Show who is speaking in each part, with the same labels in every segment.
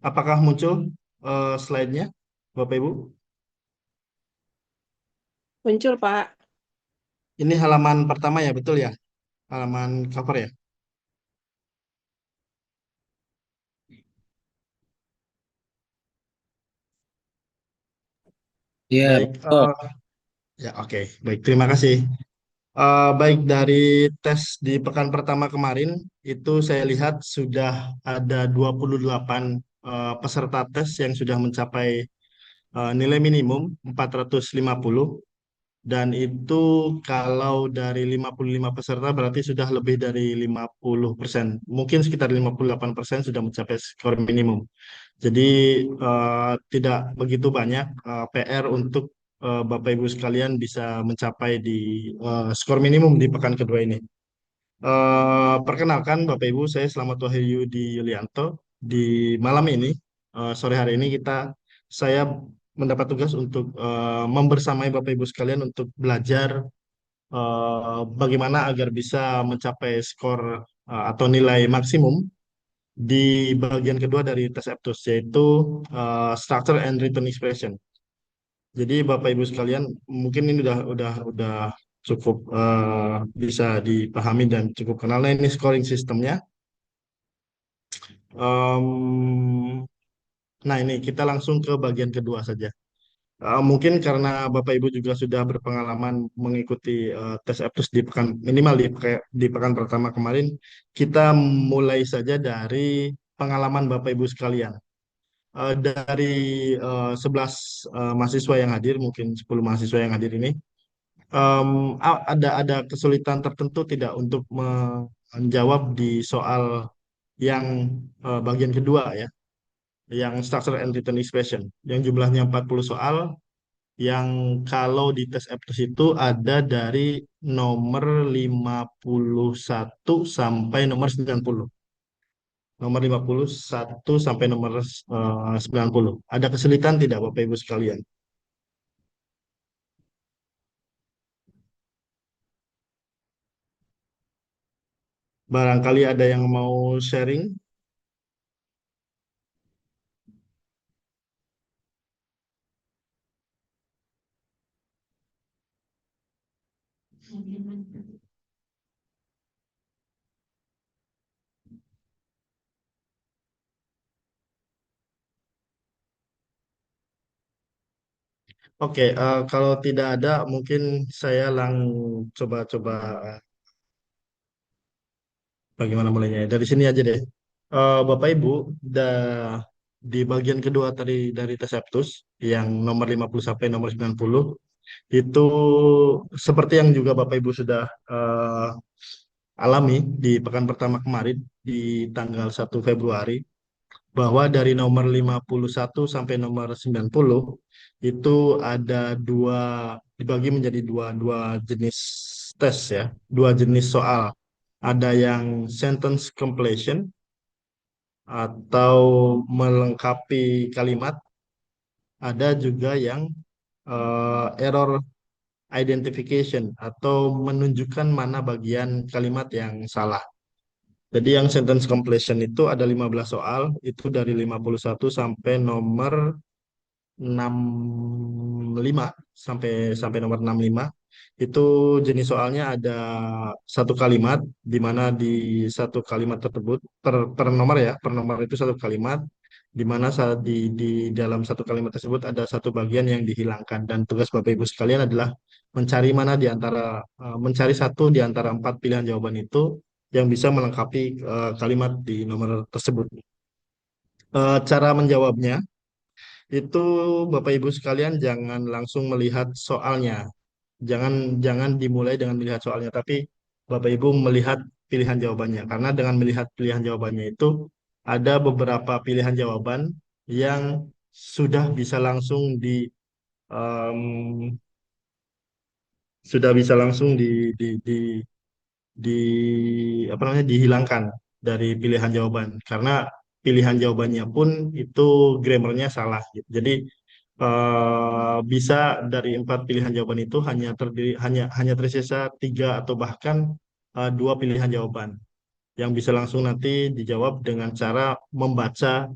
Speaker 1: Apakah muncul slide-nya, Bapak Ibu?
Speaker 2: Muncul, Pak.
Speaker 1: Ini halaman pertama ya, betul ya? Halaman cover ya?
Speaker 3: Iya,
Speaker 1: Baik,
Speaker 3: betul.
Speaker 1: ya oke. Baik, terima kasih. Baik, dari tes di pekan pertama kemarin, itu saya lihat sudah ada 28 peserta tes yang sudah mencapai nilai minimum 450. Dan itu kalau dari 55 peserta berarti sudah lebih dari 50%. Mungkin sekitar 58% sudah mencapai skor minimum. Jadi tidak begitu banyak PR untuk Bapak Ibu sekalian bisa mencapai di skor minimum di pekan kedua ini. Perkenalkan Bapak Ibu, saya Slamet Wahyu di Yulianto. Di malam ini, sore hari ini saya mendapat tugas untuk membersamai Bapak Ibu sekalian untuk belajar bagaimana agar bisa mencapai skor atau nilai maksimum di bagian kedua dari tes aptus, yaitu Structure and Written Expression. Jadi Bapak Ibu sekalian, mungkin ini udah cukup bisa dipahami dan cukup kenal. Nah, ini scoring sistemnya. Em, nah, ini kita langsung ke bagian kedua saja. Mungkin karena Bapak Ibu juga sudah berpengalaman mengikuti tes aptus di pekan minimal di pekan pertama kemarin, kita mulai saja dari pengalaman Bapak Ibu sekalian. Dari 11 mahasiswa yang hadir, mungkin 10 mahasiswa yang hadir ini, ada kesulitan tertentu tidak untuk menjawab di soal yang bagian kedua ya, yang Structure and Written Expression, yang jumlahnya 40 soal, yang kalau di tes aptus itu ada dari nomor 51 sampai nomor 90. Nomor 51 sampai nomor 90. Ada kesulitan tidak Bapak Ibu sekalian? Barangkali ada yang mau sharing? Oke, kalau tidak ada, mungkin saya coba-coba bagaimana mulainya. Dari sini aja deh. Bapak Ibu, di bagian kedua tadi dari tes aptus, yang nomor 50 sampai nomor 90, itu seperti yang juga Bapak Ibu sudah alami di pekan pertama kemarin, di tanggal 1 Februari, bahwa dari nomor 51 sampai nomor 90 itu ada dibagi menjadi dua jenis tes ya, dua jenis soal. Ada yang sentence completion atau melengkapi kalimat, ada juga yang error identification atau menunjukkan mana bagian kalimat yang salah. Jadi yang sentence completion itu ada 15 soal, itu dari 51 sampai nomor 65 sampai sampai nomor 65. Itu jenis soalnya ada satu kalimat, di mana di satu kalimat tersebut per nomor ya, per nomor itu satu kalimat, di mana di dalam satu kalimat tersebut ada satu bagian yang dihilangkan, dan tugas Bapak Ibu sekalian adalah mencari mana di antara mencari satu di antara empat pilihan jawaban itu yang bisa melengkapi kalimat di nomor tersebut. Cara menjawabnya itu Bapak Ibu sekalian jangan langsung melihat soalnya. Jangan jangan dimulai dengan melihat soalnya, tapi Bapak Ibu melihat pilihan jawabannya. Karena dengan melihat pilihan jawabannya itu ada beberapa pilihan jawaban yang sudah bisa langsung em, sudah bisa langsung di apa namanya dihilangkan dari pilihan jawaban, karena pilihan jawabannya pun itu grammarnya salah gitu. Jadi bisa dari empat pilihan jawaban itu hanya tersisa tiga atau bahkan dua pilihan jawaban yang bisa langsung nanti dijawab dengan cara membaca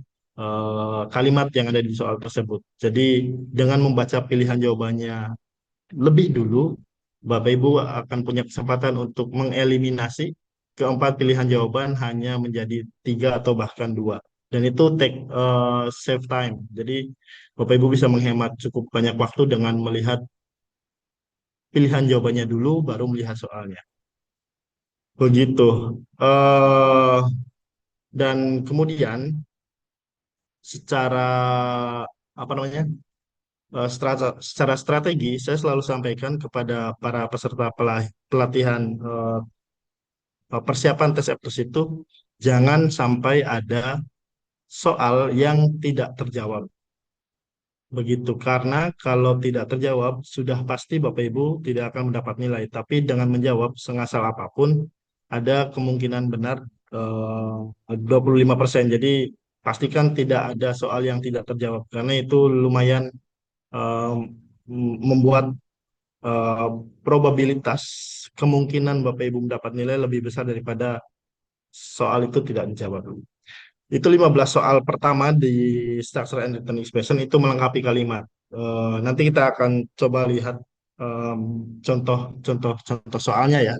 Speaker 1: kalimat yang ada di soal tersebut. Jadi dengan membaca pilihan jawabannya lebih dulu, Bapak Ibu akan punya kesempatan untuk mengeliminasi keempat pilihan jawaban hanya menjadi tiga atau bahkan dua. Dan itu save time. Jadi Bapak Ibu bisa menghemat cukup banyak waktu dengan melihat pilihan jawabannya dulu, baru melihat soalnya. Begitu. eh dan kemudian secara apa namanya? Secara strategi, saya selalu sampaikan kepada para peserta pelatihan persiapan tes aptus itu, jangan sampai ada soal yang tidak terjawab. Begitu, karena kalau tidak terjawab, sudah pasti Bapak Ibu tidak akan mendapat nilai. Tapi dengan menjawab sengasal apapun, ada kemungkinan benar 25%. Jadi pastikan tidak ada soal yang tidak terjawab, karena itu lumayan eh, membuat eh, probabilitas kemungkinan Bapak Ibu mendapat nilai lebih besar daripada soal itu tidak dijawab. Itu 15 soal pertama di structure and written expression itu melengkapi kalimat. Nanti kita akan coba lihat em, contoh soalnya ya.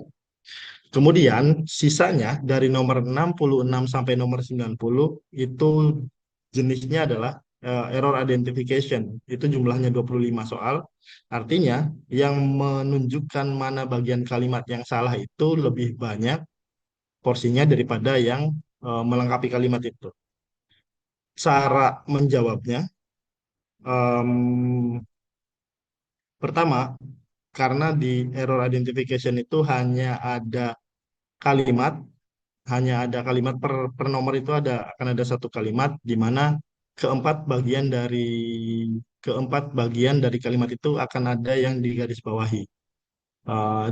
Speaker 1: Kemudian sisanya dari nomor 66 sampai nomor 90 itu jenisnya adalah error identification. Itu jumlahnya 25 soal. Artinya yang menunjukkan mana bagian kalimat yang salah itu lebih banyak porsinya daripada yang melengkapi kalimat itu. Cara menjawabnya, em, pertama, karena di error identification itu kalimat, hanya ada kalimat per nomor itu akan ada satu kalimat di mana keempat bagian dari keempat bagian dari kalimat itu akan ada yang digarisbawahi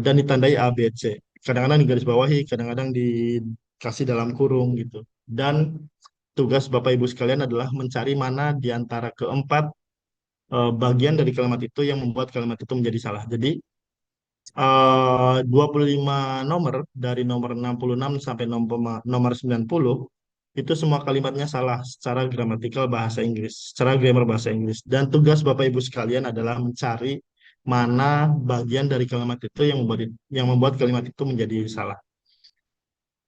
Speaker 1: dan ditandai A, B, C. Kadang-kadang digarisbawahi, kadang-kadang dikasih dalam kurung gitu. Dan tugas Bapak Ibu sekalian adalah mencari mana di antara keempat bagian dari kalimat itu yang membuat kalimat itu menjadi salah. Jadi 25 nomor dari nomor 66 sampai nomor 90 itu semua kalimatnya salah secara gramatikal bahasa Inggris, secara grammar bahasa Inggris. Dan tugas Bapak Ibu sekalian adalah mencari mana bagian dari kalimat itu yang membuat kalimat itu menjadi salah.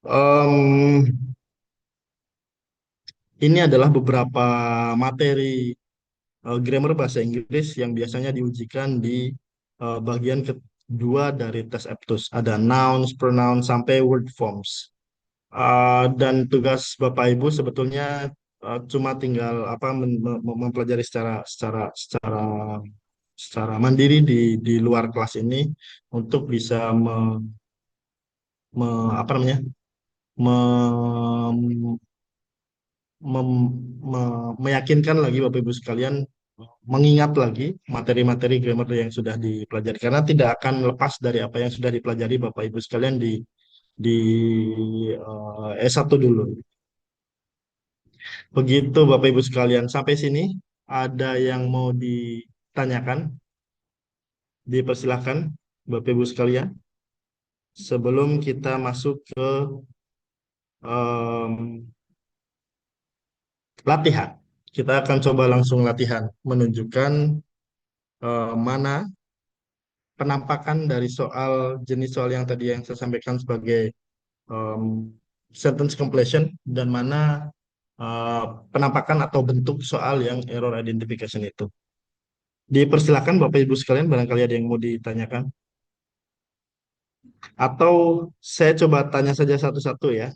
Speaker 1: Em, ini adalah beberapa materi grammar bahasa Inggris yang biasanya diujikan di bagian kedua dari tes aptus. Ada nouns, pronouns, sampai word forms. Dan tugas Bapak Ibu sebetulnya cuma tinggal mempelajari secara secara mandiri di luar kelas ini untuk bisa apa namanya me- meyakinkan lagi Bapak Ibu sekalian mengingat lagi materi-materi grammar yang sudah dipelajari karena tidak akan lepas dari apa yang sudah dipelajari Bapak Ibu sekalian di S1 dulu. Begitu Bapak Ibu sekalian. Sampai sini ada yang mau ditanyakan? Dipersilahkan Bapak Ibu sekalian. Sebelum kita masuk ke em, latihan. Kita akan coba langsung latihan menunjukkan mana penampakan dari jenis soal yang tadi yang saya sampaikan sebagai em, sentence completion dan mana eh, penampakan atau bentuk soal yang error identification itu. Dipersilakan Bapak Ibu sekalian barangkali ada yang mau ditanyakan atau saya coba tanya saja satu-satu ya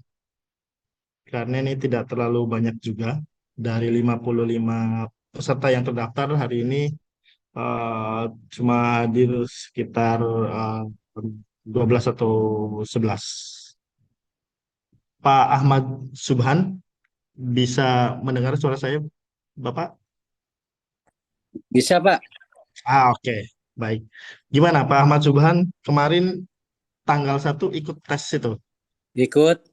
Speaker 1: karena ini tidak terlalu banyak juga dari 55 peserta yang terdaftar hari ini eh, cuma hadir sekitar eh, 12 atau 11. Pak Ahmad Subhan bisa mendengar suara saya, Bapak?
Speaker 2: Bisa, Pak.
Speaker 1: Oke. Baik. Gimana Pak Ahmad Subhan kemarin tanggal 1 ikut tes itu?
Speaker 2: Ikut.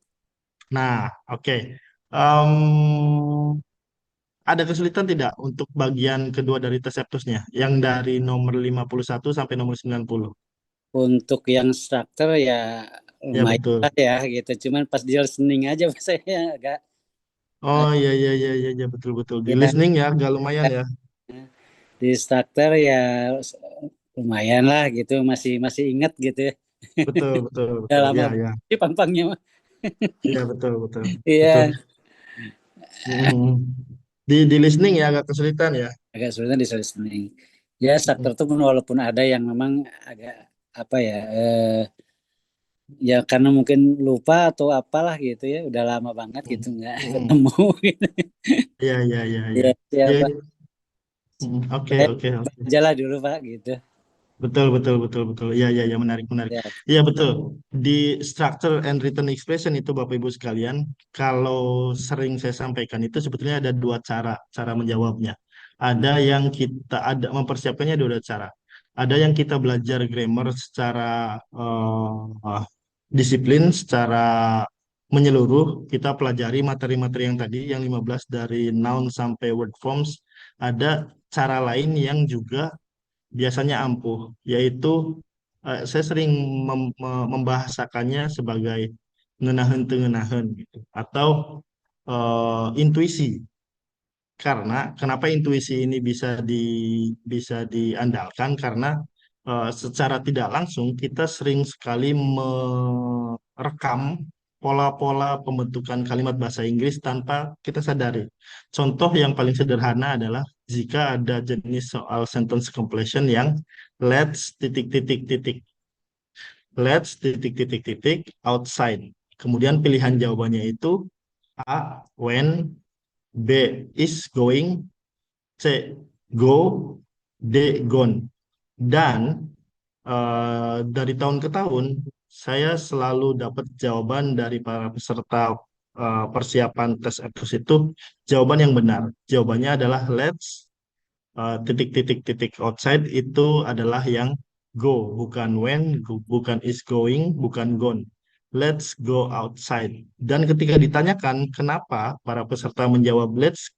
Speaker 1: Nah, oke. Ada kesulitan tidak untuk bagian kedua dari tes aptusnya, yang dari nomor 51 sampai nomor 90?
Speaker 2: Untuk yang struktur ya
Speaker 1: Ya
Speaker 2: lumayan
Speaker 1: betul.
Speaker 2: lah ya gitu. Cuman pas di listening aja saya agak.
Speaker 1: Oh iya iya iya iya iya, betul betul. Di
Speaker 2: Ya,
Speaker 1: listening ya agak lumayan ya.
Speaker 2: di struktur ya lumayan lah gitu, masih masih ingat gitu ya.
Speaker 1: Betul betul
Speaker 2: Udah
Speaker 1: betul.
Speaker 2: lama
Speaker 1: Ya
Speaker 2: banget
Speaker 1: ya.
Speaker 2: sih pang-pangnya mah.
Speaker 1: Iya betul betul betul.
Speaker 2: Iya,
Speaker 1: Mm. Di listening ya agak kesulitan ya.
Speaker 2: agak sulitan di listening. Ya, struktur
Speaker 1: Mm.
Speaker 2: tuh walaupun ada yang memang agak apa ya, ya karena mungkin lupa atau apalah gitu ya, udah lama banget
Speaker 1: Mm.
Speaker 2: gitu nggak
Speaker 1: Mm.
Speaker 2: ketemu gitu.
Speaker 1: Iya iya iya iya.
Speaker 2: Ya,
Speaker 1: Ya,
Speaker 2: siapa?
Speaker 1: oke
Speaker 2: Saya
Speaker 1: oke oke.
Speaker 2: aja lah dulu Pak gitu.
Speaker 1: Betul, betul, betul, betul. Iya, iya, iya, menarik, menarik.
Speaker 2: Ya,
Speaker 1: Iya, betul. Di structure and written expression itu, Bapak Ibu sekalian, kalau sering saya sampaikan itu sebetulnya ada dua cara menjawabnya. Ada yang kita ada mempersiapkannya ada dua cara. Ada yang kita belajar grammar secara disiplin, secara menyeluruh. Kita pelajari materi-materi yang tadi, yang 15 dari noun sampai word forms. Ada cara lain yang juga biasanya ampuh, yaitu saya sering membahasakannya sebagai ngenahen tengenahen gitu, atau intuisi. Karena kenapa intuisi ini bisa diandalkan? Karena secara tidak langsung kita sering sekali merekam pola-pola pembentukan kalimat bahasa Inggris tanpa kita sadari. Contoh yang paling sederhana adalah jika ada jenis soal sentence completion yang let's titik titik titik, let's titik titik titik outside. Kemudian pilihan jawabannya itu A when, B is going, C go, D gone. Dan dari tahun ke tahun saya selalu dapat jawaban dari para peserta persiapan tes EPUS itu jawaban yang benar. Jawabannya adalah let's titik titik titik outside itu adalah yang go, bukan when, bukan is going, bukan gone. Let's go outside. Dan ketika ditanyakan kenapa para peserta menjawab let's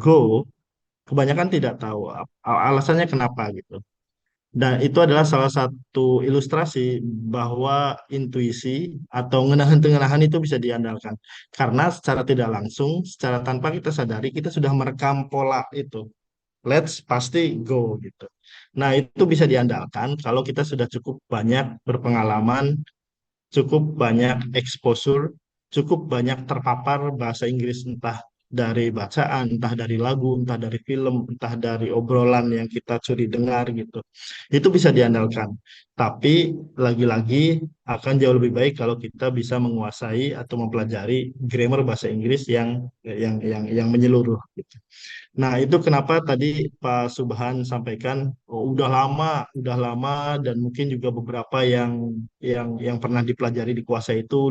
Speaker 1: go, kebanyakan tidak tahu alasannya kenapa gitu. Dan itu adalah salah satu ilustrasi bahwa intuisi atau ngenahan-tengenahan itu bisa diandalkan. Karena secara tidak langsung, secara tanpa kita sadari, kita sudah merekam pola itu. Let's pasti go gitu. Nah, itu bisa diandalkan kalau kita sudah cukup banyak berpengalaman, cukup banyak exposure, cukup banyak terpapar bahasa Inggris entah dari bacaan, entah dari lagu, entah dari film, entah dari obrolan yang kita curi dengar gitu. Itu bisa diandalkan. Tapi lagi-lagi akan jauh lebih baik kalau kita bisa menguasai atau mempelajari grammar bahasa Inggris yang menyeluruh gitu. Nah, itu kenapa tadi Pak Subhan sampaikan oh, udah lama dan mungkin juga beberapa yang pernah dipelajari dikuasai itu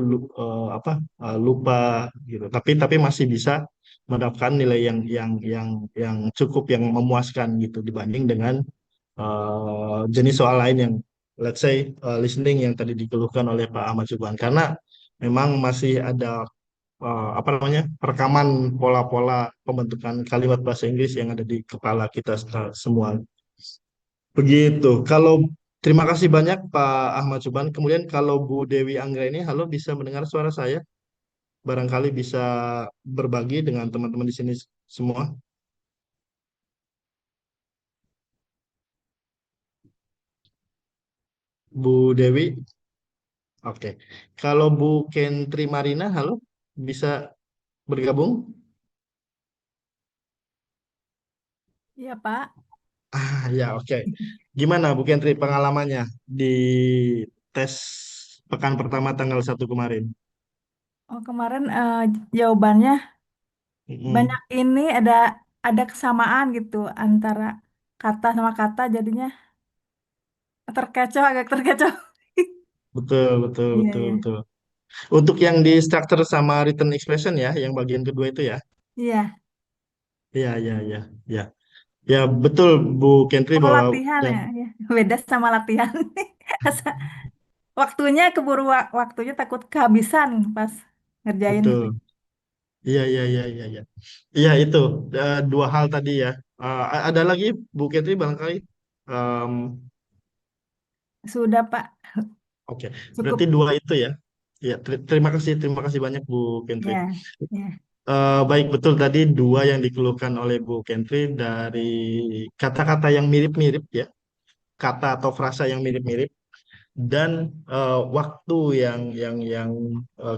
Speaker 1: lupa gitu. Tapi masih bisa mendapatkan nilai yang cukup yang memuaskan gitu dibanding dengan jenis soal lain yang let's say listening yang tadi dikeluhkan oleh Pak Ahmad Subhan karena memang masih ada apa namanya rekaman pola-pola pembentukan kalimat bahasa Inggris yang ada di kepala kita semua. Begitu. Kalau terima kasih banyak Pak Ahmad Suban. Kemudian kalau Bu Dewi Anggra ini, halo bisa mendengar suara saya? Barangkali bisa berbagi dengan teman-teman di sini semua. Bu Dewi, oke. Kalau Bu Kentri Marina, halo bisa bergabung?
Speaker 3: Iya, Pak.
Speaker 1: Ya oke. Gimana Bu Kentri pengalamannya di tes pekan pertama tanggal 1 kemarin?
Speaker 3: Oh, kemarin jawabannya banyak
Speaker 1: Mm-mm.
Speaker 3: ini ada kesamaan gitu antara kata sama kata jadinya terkecoh agak terkecoh.
Speaker 1: Betul, betul,
Speaker 3: Iya,
Speaker 1: betul,
Speaker 3: iya.
Speaker 1: betul. Untuk yang di structure sama written expression ya, yang bagian kedua itu ya.
Speaker 3: Iya.
Speaker 1: Iya, iya, iya, iya. Ya, betul Bu Kentri
Speaker 3: Oh,
Speaker 1: bahwa
Speaker 3: latihan
Speaker 1: dan
Speaker 3: ya, ya. Beda sama latihan. Waktunya keburu waktunya takut kehabisan pas ngerjain itu.
Speaker 1: betul. Iya, iya, iya, iya, iya. Iya, itu dua hal tadi ya. Ada lagi Bu Kentri barangkali. Em,
Speaker 3: Sudah, Pak.
Speaker 1: oke, berarti
Speaker 3: Cukup.
Speaker 1: dua itu ya. Ya, terima kasih banyak Bu Kentri.
Speaker 3: Ya, ya.
Speaker 1: Baik, betul tadi dua yang dikeluhkan oleh Bu Kentri dari kata-kata yang mirip-mirip ya, kata atau frasa yang mirip-mirip dan waktu yang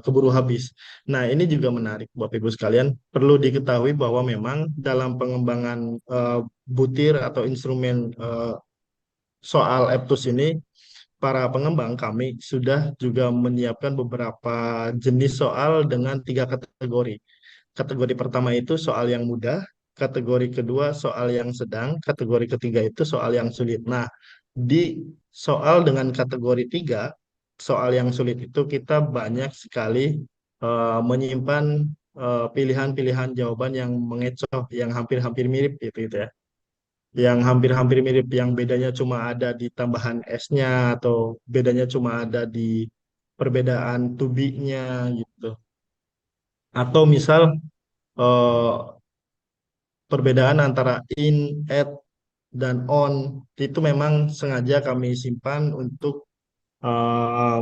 Speaker 1: keburu habis. Nah, ini juga menarik Bapak Ibu sekalian. Perlu diketahui bahwa memang dalam pengembangan eh, butir atau instrumen soal EPTUS ini para pengembang kami sudah juga menyiapkan beberapa jenis soal dengan tiga kategori. Kategori pertama itu soal yang mudah, kategori kedua soal yang sedang, kategori ketiga itu soal yang sulit. Nah, di soal dengan kategori tiga, soal yang sulit itu kita banyak sekali menyimpan pilihan-pilihan jawaban yang mengecoh, yang hampir-hampir mirip gitu ya. Yang hampir-hampir mirip, yang bedanya cuma ada di tambahan S-nya atau bedanya cuma ada di perbedaan to be-nya gitu. Atau misal eh, perbedaan antara in, at, dan on itu memang sengaja kami simpan untuk eh,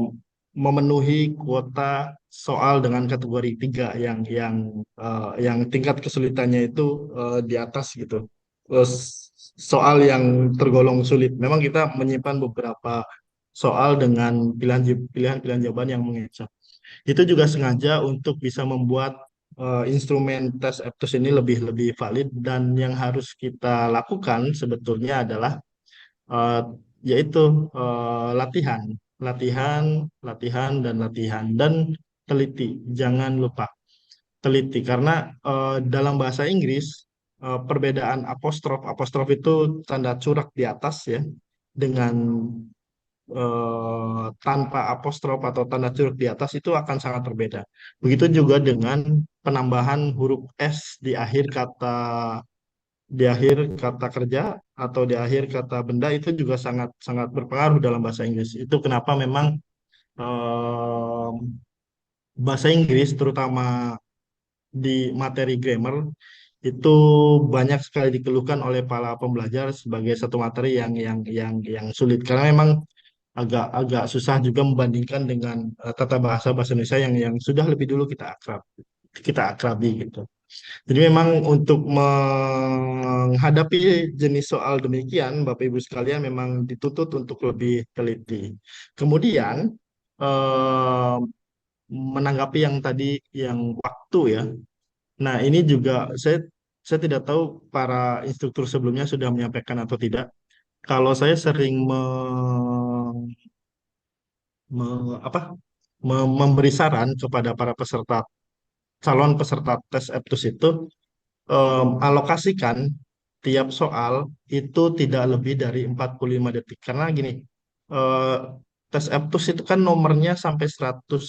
Speaker 1: memenuhi kuota soal dengan kategori tiga yang tingkat kesulitannya itu di atas gitu. Terus soal yang tergolong sulit. Memang kita menyimpan beberapa soal dengan pilihan-pilihan jawaban yang mengecoh. Itu juga sengaja untuk bisa membuat instrumen tes aptus ini lebih lebih valid dan yang harus kita lakukan sebetulnya adalah eh, yaitu latihan, latihan, latihan dan latihan dan teliti. Jangan lupa teliti karena dalam bahasa Inggris perbedaan apostrof apostrof itu tanda curak di atas ya dengan tanpa apostrof atau tanda curug di atas itu akan sangat berbeda. Begitu juga dengan penambahan huruf S di akhir kata kerja atau di akhir kata benda itu juga sangat sangat berpengaruh dalam bahasa Inggris. Itu kenapa memang eh, bahasa Inggris terutama di materi grammar itu banyak sekali dikeluhkan oleh para pembelajar sebagai satu materi yang sulit karena memang agak agak susah juga membandingkan dengan tata bahasa bahasa Indonesia yang sudah lebih dulu kita akrabi gitu. Jadi memang untuk menghadapi jenis soal demikian, Bapak Ibu sekalian memang dituntut untuk lebih teliti. Kemudian eh, menanggapi yang tadi yang waktu ya. Nah, ini juga saya tidak tahu para instruktur sebelumnya sudah menyampaikan atau tidak. Kalau saya sering apa memberi saran kepada para calon peserta tes EPTUS itu alokasikan tiap soal itu tidak lebih dari 45 detik karena gini eh, tes EPTUS itu kan nomornya sampai 140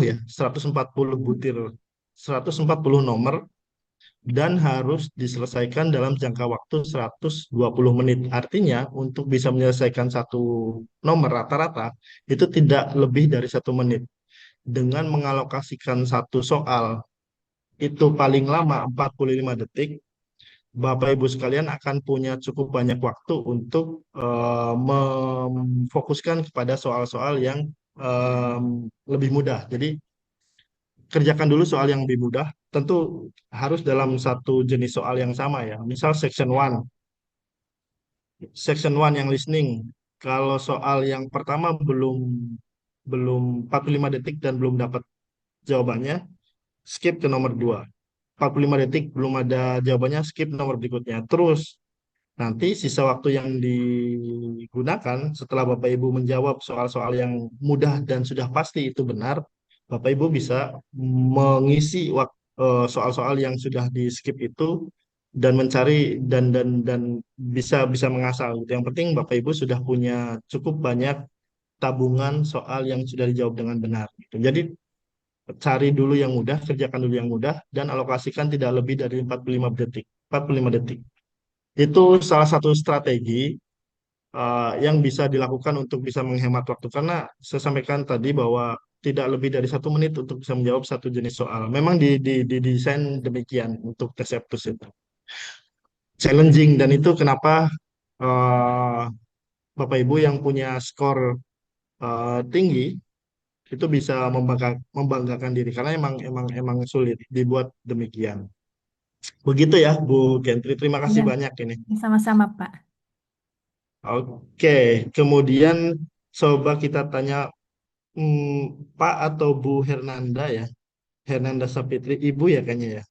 Speaker 1: ya 140 butir 140 nomor dan harus diselesaikan dalam jangka waktu 120 menit. Artinya, untuk bisa menyelesaikan satu nomor rata-rata, itu tidak lebih dari 1 menit. Dengan mengalokasikan satu soal, itu paling lama 45 detik, Bapak Ibu sekalian akan punya cukup banyak waktu untuk memfokuskan kepada soal-soal yang lebih mudah. Jadi, kerjakan dulu soal yang lebih mudah. Tentu harus dalam satu jenis soal yang sama ya. Misal section one yang listening. Kalau soal yang pertama belum belum 45 detik dan belum dapat jawabannya, skip ke nomor 2. 45 detik belum ada jawabannya, skip nomor berikutnya. Terus nanti sisa waktu yang digunakan setelah Bapak Ibu menjawab soal-soal yang mudah dan sudah pasti itu benar, Bapak Ibu bisa mengisi soal-soal yang sudah di skip itu dan mencari dan bisa bisa mengasal gitu. Yang penting Bapak Ibu sudah punya cukup banyak tabungan soal yang sudah dijawab dengan benar gitu. Jadi cari dulu yang mudah, kerjakan dulu yang mudah dan alokasikan tidak lebih dari 45 detik. 45 detik. Itu salah satu strategi yang bisa dilakukan untuk bisa menghemat waktu. Karena saya sampaikan tadi bahwa tidak lebih dari 1 menit untuk bisa menjawab satu jenis soal. Memang didesain demikian untuk tes aptus itu. Challenging dan itu kenapa uh, Bapak Ibu yang punya skor tinggi itu bisa membanggakan diri karena emang sulit dibuat demikian. Begitu ya Bu Gentri, terima kasih
Speaker 3: Ya,
Speaker 1: banyak ini.
Speaker 3: sama-sama Pak.
Speaker 1: Oke, kemudian coba kita tanya Pak atau Bu Hernanda ya. Hernanda Sapitri, Ibu ya kayaknya ya.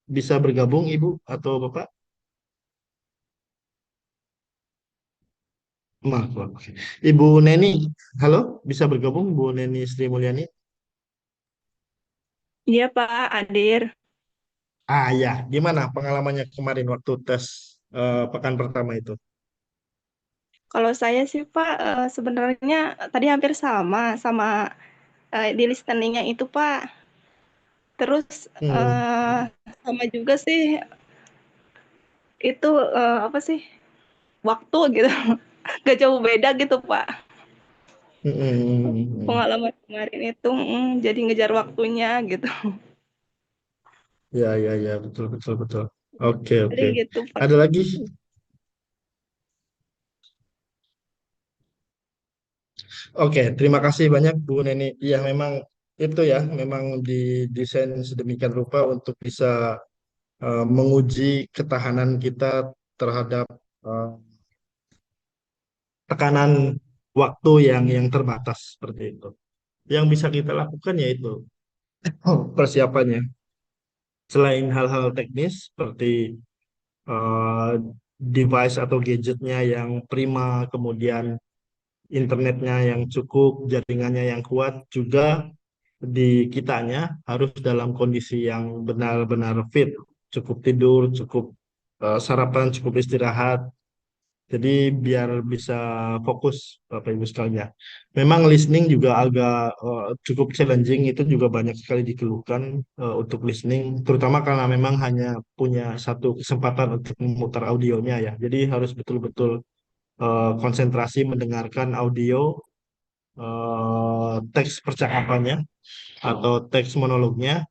Speaker 1: Bisa bergabung Ibu atau Bapak? Maaf, Pak. Oke. Ibu Neni, halo, bisa bergabung Bu Neni Sri Mulyani?
Speaker 4: Iya Pak, Adir.
Speaker 1: Ah ya, gimana pengalamannya kemarin waktu tes pekan pertama itu?
Speaker 4: Kalau saya sih Pak, sebenarnya tadi hampir sama di listeningnya itu Pak. Terus
Speaker 1: Hmm.
Speaker 4: sama juga sih itu apa sih waktu gitu, gak jauh beda gitu Pak.
Speaker 1: Hmm.
Speaker 4: Pengalaman kemarin itu, jadi ngejar waktunya gitu.
Speaker 1: Ya, ya, ya, betul, betul, betul. Oke,
Speaker 4: Jadi
Speaker 1: oke.
Speaker 4: gitu Pak.
Speaker 1: Ada lagi? Oke, terima kasih banyak Bu Neni. Iya, memang itu ya, memang didesain sedemikian rupa untuk bisa menguji ketahanan kita terhadap eh, tekanan waktu yang terbatas seperti itu. Yang bisa kita lakukan yaitu persiapannya. Selain hal-hal teknis seperti eh, device atau gadgetnya yang prima, kemudian internetnya yang cukup, jaringannya yang kuat, juga di kitanya harus dalam kondisi yang benar-benar fit, cukup tidur, cukup sarapan, cukup istirahat. Jadi biar bisa fokus Bapak Ibu sekalian. Memang listening juga agak cukup challenging, itu juga banyak sekali dikeluhkan untuk listening, terutama karena memang hanya punya satu kesempatan untuk memutar audionya ya. Jadi harus betul-betul konsentrasi mendengarkan audio teks percakapannya atau teks monolognya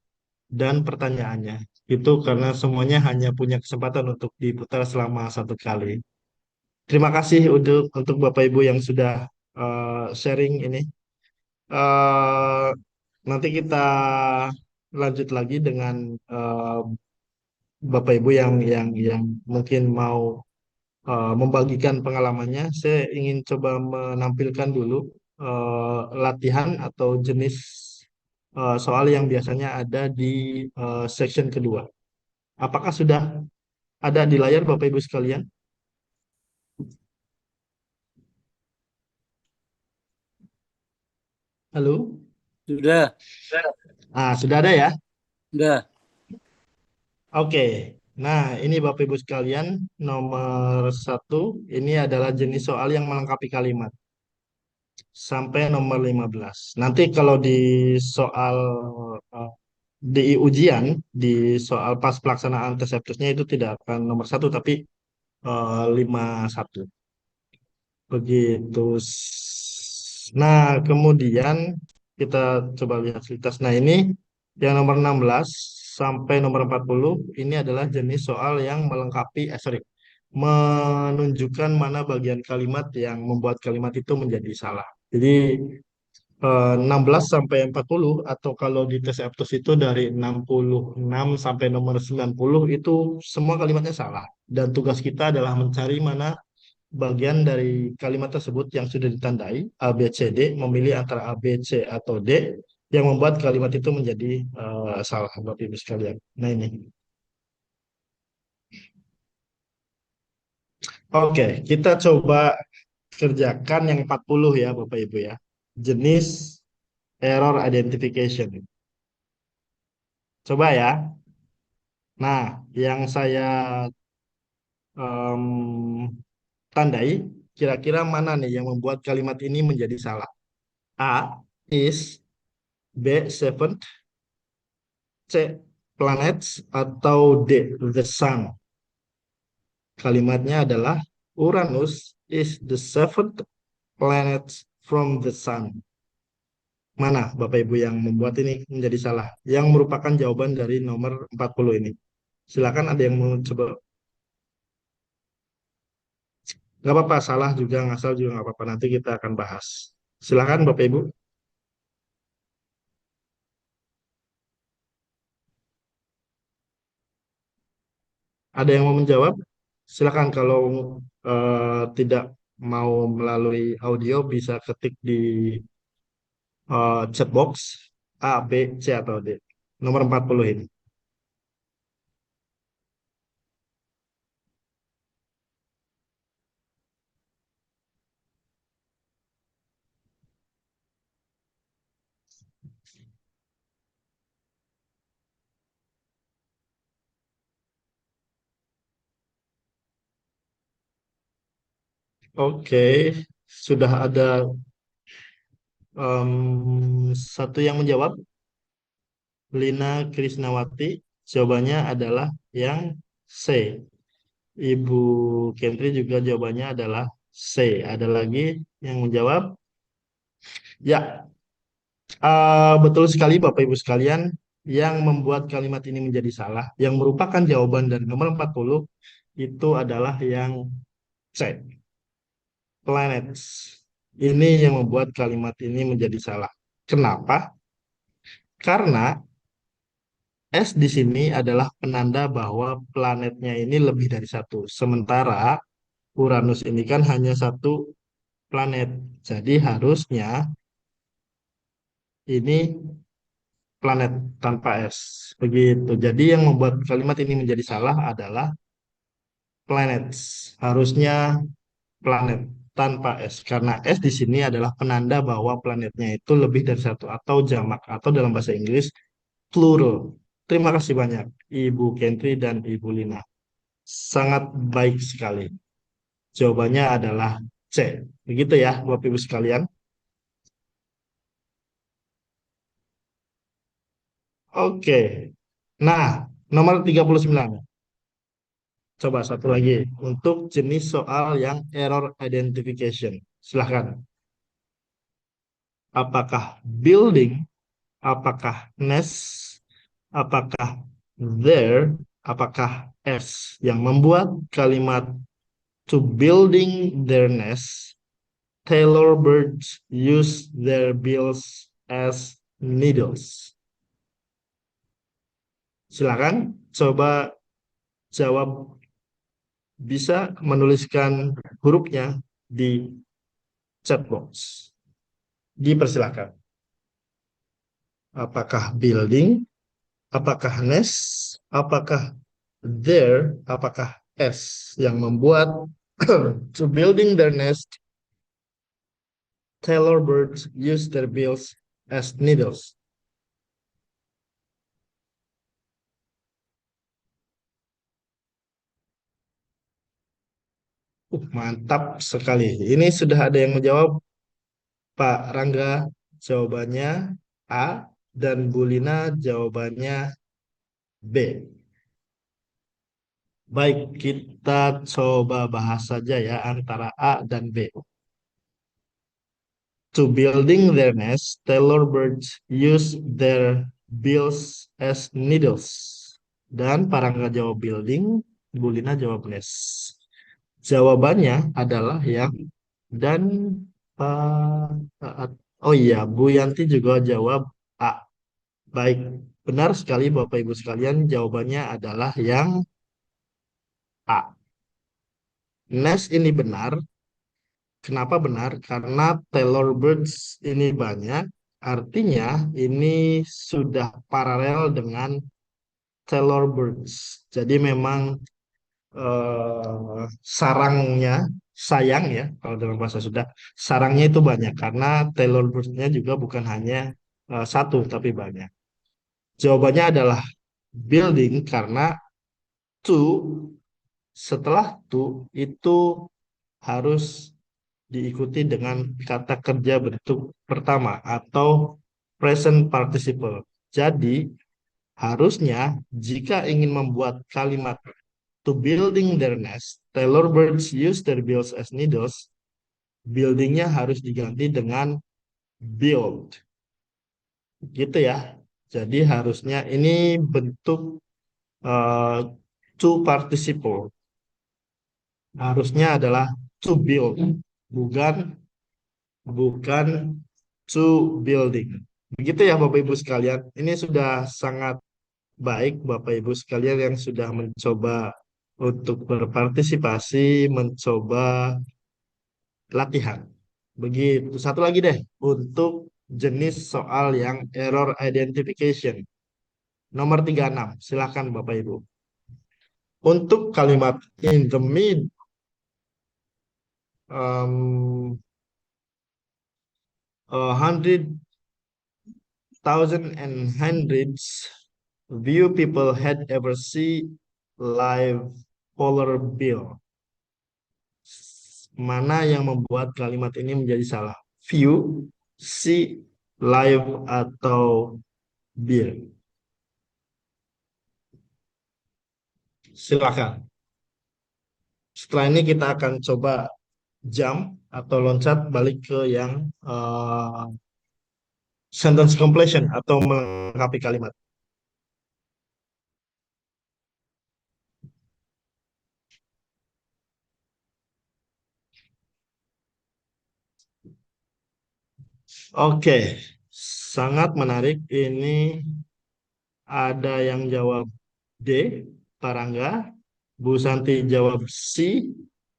Speaker 1: dan pertanyaannya. Itu karena semuanya hanya punya kesempatan untuk diputar selama satu kali. Terima kasih untuk Bapak Ibu yang sudah sharing ini. Eh, Nanti kita lanjut lagi dengan eh, Bapak Ibu yang mungkin mau membagikan pengalamannya. Saya ingin coba menampilkan dulu latihan atau jenis soal yang biasanya ada di section kedua. Apakah sudah ada di layar Bapak Ibu sekalian? Halo?
Speaker 2: Sudah,
Speaker 1: Ah, sudah ada ya?
Speaker 2: sudah.
Speaker 1: Oke. Nah, ini Bapak Ibu sekalian, nomor satu, ini adalah jenis soal yang melengkapi kalimat. Sampai nomor 15. Nanti kalau di soal eh, di ujian, di soal pas pelaksanaan tes aptitude itu tidak akan nomor satu, tapi 51. Begitu. Nah, kemudian kita coba lihat sekilas. Nah, ini yang nomor 16 sampai nomor 40 ini adalah jenis soal yang melengkapi, sorry, menunjukkan mana bagian kalimat yang membuat kalimat itu menjadi salah. Jadi 16 sampai 40 atau kalau di tes aptus itu dari 66 sampai nomor 90 itu semua kalimatnya salah. Dan tugas kita adalah mencari mana bagian dari kalimat tersebut yang sudah ditandai A, B, C, D, memilih antara A, B, C, atau D yang membuat kalimat itu menjadi salah, Bapak Ibu sekalian. Nah ini. Oke, kita coba kerjakan yang 40 ya Bapak Ibu ya. Jenis error identification. Coba ya. Nah, yang saya em, tandai, kira-kira mana nih yang membuat kalimat ini menjadi salah? A, is, B, seventh, C, planets, atau D, the sun. Kalimatnya adalah Uranus is the seventh planet from the sun. Mana Bapak Ibu yang membuat ini menjadi salah? Yang merupakan jawaban dari nomor 40 ini. Silakan ada yang mau coba. Nggak apa-apa, salah juga, ngasal juga nggak apa-apa. Nanti kita akan bahas. Silakan Bapak Ibu. Ada yang mau menjawab? Silakan kalau tidak mau melalui audio bisa ketik di chat box A, B, C atau D. Nomor 40 ini. Oke, sudah ada satu yang menjawab, Lina Krisnawati. Jawabannya adalah yang C. Ibu Kentri juga jawabannya adalah C. Ada lagi yang menjawab? Ya, betul sekali Bapak Ibu sekalian, yang membuat kalimat ini menjadi salah, yang merupakan jawaban dari nomor 40 itu adalah yang C, planets. Ini yang membuat kalimat ini menjadi salah. Kenapa? Karena S di sini adalah penanda bahwa planetnya ini lebih dari satu. Sementara Uranus ini kan hanya satu planet. Jadi harusnya ini planet tanpa S. Begitu. Jadi yang membuat kalimat ini menjadi salah adalah planets. Harusnya planet tanpa S. Karena S di sini adalah penanda bahwa planetnya itu lebih dari satu atau jamak atau dalam bahasa Inggris plural. Terima kasih banyak Ibu Kentri dan Ibu Lina. Sangat baik sekali. Jawabannya adalah C. Begitu ya Bapak Ibu sekalian. Oke. Nah, nomor 39. Coba satu lagi untuk jenis soal yang error identification. Silahkan. Apakah building, apakah nest, apakah there, apakah S yang membuat kalimat to building their nest, Taylor birds use their bills as needles. Silakan coba jawab, bisa menuliskan hurufnya di chat box. Dipersilakan. Apakah building, apakah nest, apakah there, apakah S yang membuat to building their nest, Taylor birds use their bills as needles. Mantap sekali. Ini sudah ada yang menjawab, Pak Rangga jawabannya A dan Bu Lina jawabannya B. Baik, kita coba bahas saja ya antara A dan B. To building their nest, Taylor birds use their bills as needles. Dan Pak Rangga jawab building, Bu Lina jawab nest. Jawabannya adalah yang dan oh iya, Bu Yanti juga jawab A. Baik, benar sekali Bapak Ibu sekalian, jawabannya adalah yang A. Nest ini benar. Kenapa benar? Karena Taylor birds ini banyak, artinya ini sudah paralel dengan Taylor birds. Jadi memang sarangnya, sayang ya kalau dalam bahasa Sunda, sarangnya itu banyak karena Taylor birds-nya juga bukan hanya satu tapi banyak. Jawabannya adalah building karena to setelah to itu harus diikuti dengan kata kerja bentuk pertama atau present participle. Jadi harusnya jika ingin membuat kalimat to building their nest, Taylor birds use their bills as needles, buildingnya harus diganti dengan build. Gitu ya. Jadi harusnya ini bentuk uh, to participle. Harusnya adalah to build, bukan bukan to building. Begitu ya Bapak Ibu sekalian. Ini sudah sangat baik Bapak Ibu sekalian yang sudah mencoba untuk berpartisipasi mencoba latihan. Begitu. Satu lagi deh, untuk jenis soal yang error identification. Nomor 36, silakan Bapak Ibu. Untuk kalimat in the mid, hundred thousand and hundreds few people had ever see live polar bear. Mana yang membuat kalimat ini menjadi salah? View, see, live, atau bear? Silakan. Setelah ini kita akan coba jump atau loncat balik ke yang sentence completion atau melengkapi kalimat. Oke, sangat menarik. Ini ada yang jawab D, Parangga. Bu Santi jawab C,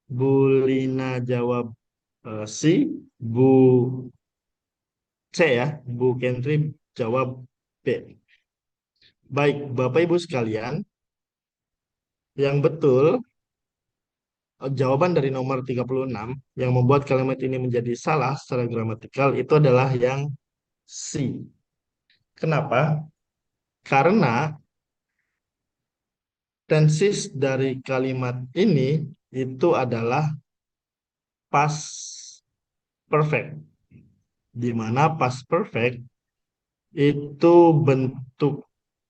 Speaker 1: Bu Lina jawab C, Bu C ya, Bu Kentri jawab B. Baik, Bapak Ibu sekalian, yang betul jawaban dari nomor 36 yang membuat kalimat ini menjadi salah secara gramatikal itu adalah yang C. Kenapa? Karena tenses dari kalimat ini itu adalah past perfect, di mana past perfect itu bentuk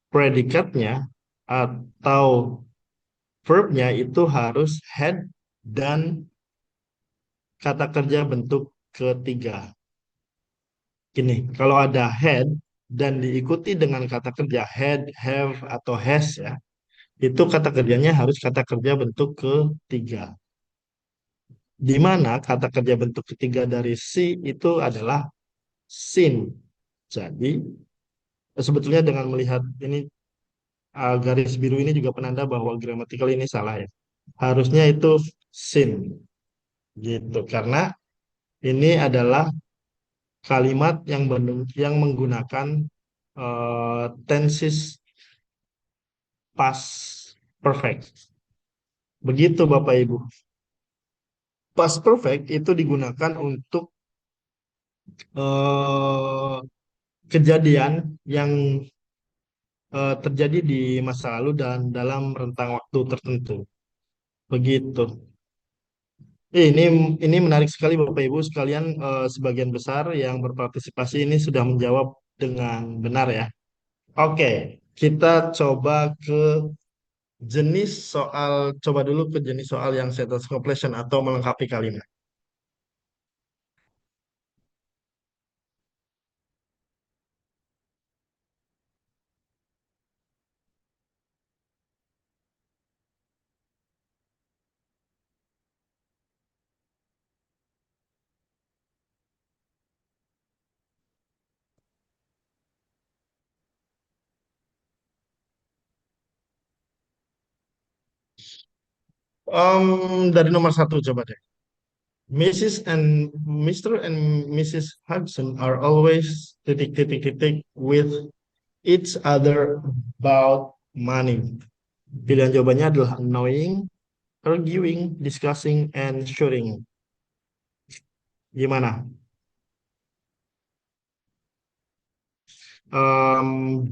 Speaker 1: predikatnya atau verbnya itu harus had dan kata kerja bentuk ketiga. Gini, kalau ada had dan diikuti dengan kata kerja had, have, atau has ya, itu kata kerjanya harus kata kerja bentuk ketiga. Di mana kata kerja bentuk ketiga dari si itu adalah sin. Jadi, sebetulnya dengan melihat ini garis biru ini juga penanda bahwa gramatikal ini salah ya. Harusnya itu sin gitu karena ini adalah kalimat yang menggunakan tenses past perfect. Begitu Bapak Ibu. Past perfect itu digunakan untuk eh, kejadian yang terjadi di masa lalu dan dalam rentang waktu tertentu. Begitu. Ini menarik sekali Bapak Ibu sekalian, sebagian besar yang berpartisipasi ini sudah menjawab dengan benar ya. Oke, kita coba dulu ke jenis soal yang sentence completion atau melengkapi kalimat. Dari nomor 1 coba deh. Mrs. and Mr. and Mrs. Hudson are always titik with each other about money. Pilihan jawabannya adalah annoying, arguing, discussing, and shooting. Gimana? Em,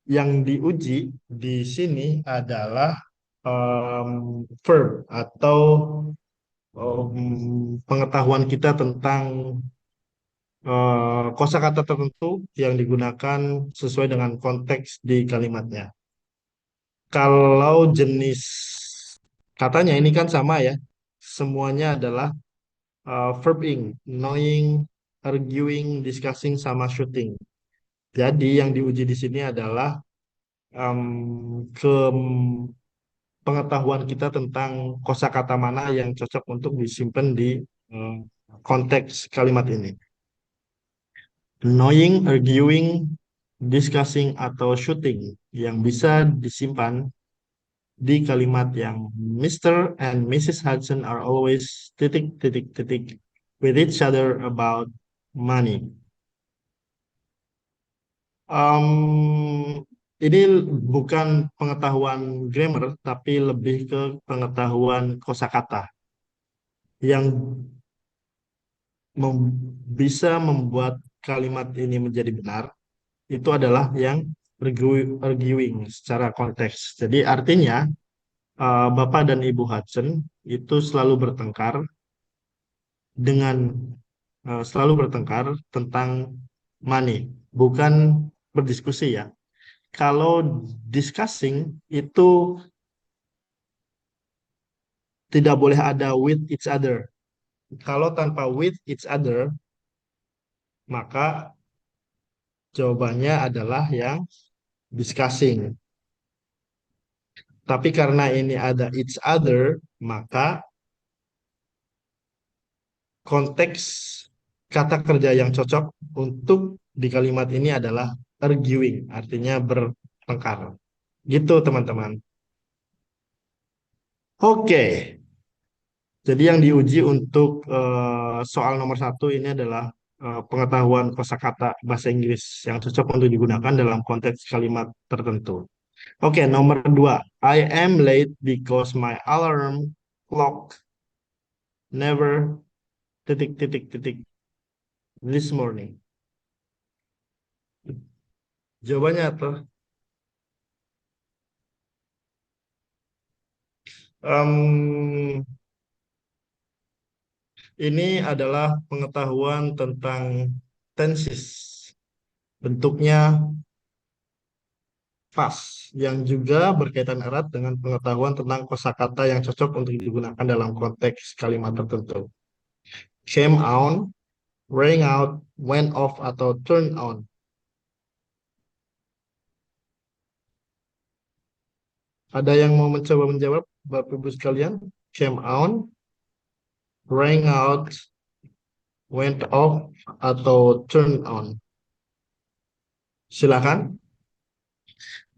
Speaker 1: yang diuji di sini adalah verb atau pengetahuan kita tentang kosakata tertentu yang digunakan sesuai dengan konteks di kalimatnya. Kalau jenis katanya ini kan sama ya, semuanya adalah verbing, knowing, arguing, discussing, sama shooting. Jadi yang diuji di sini adalah em, ke pengetahuan kita tentang kosakata mana yang cocok untuk disimpan di em, konteks kalimat ini. Knowing, arguing, discussing, atau shooting yang bisa disimpan di kalimat yang Mr. and Mrs. Hudson are always titik titik titik with each other about money. Ini bukan pengetahuan grammar, tapi lebih ke pengetahuan kosakata yang bisa membuat kalimat ini menjadi benar. Itu adalah yang arguing secara konteks. Jadi artinya Bapak dan Ibu Hudson itu dengan selalu bertengkar tentang money, bukan berdiskusi ya. Kalau discussing itu tidak boleh ada with each other. Kalau tanpa with each other, maka jawabannya adalah yang discussing. Tapi karena ini ada each other, maka konteks kata kerja yang cocok untuk di kalimat ini adalah arguing, artinya bertengkar. Gitu, teman-teman. Oke, jadi yang diuji untuk soal nomor 1 ini adalah pengetahuan kosakata bahasa Inggris yang cocok untuk digunakan dalam konteks kalimat tertentu. Oke, nomor 2. I am late because my alarm clock never titik titik titik this morning. Jawabannya apa? Ini adalah pengetahuan tentang tenses. Bentuknya pas, yang juga berkaitan erat dengan pengetahuan tentang kosakata yang cocok untuk digunakan dalam konteks kalimat tertentu. Came on, rang out, went off, atau turn on. Ada yang mau mencoba menjawab, Bapak Ibu sekalian? Came on, rang out, went off, atau turn on. Silakan.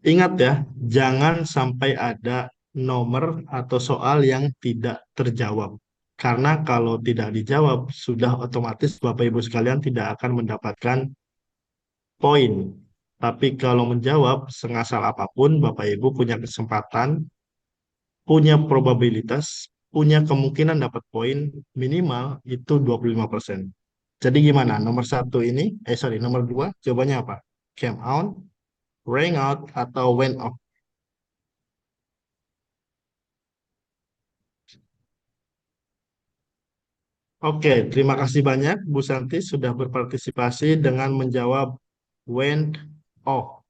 Speaker 1: Ingat ya, jangan sampai ada nomor atau soal yang tidak terjawab. Karena kalau tidak dijawab, sudah otomatis Bapak Ibu sekalian tidak akan mendapatkan poin. Tapi kalau menjawab, sengasal apapun, Bapak Ibu punya kesempatan, punya probabilitas, punya kemungkinan dapat poin minimal itu 25%. Jadi gimana? Nomor 2, jawabannya apa? Came on, rang out, atau went off? Oke, terima kasih banyak Bu Santi sudah berpartisipasi dengan menjawab went off.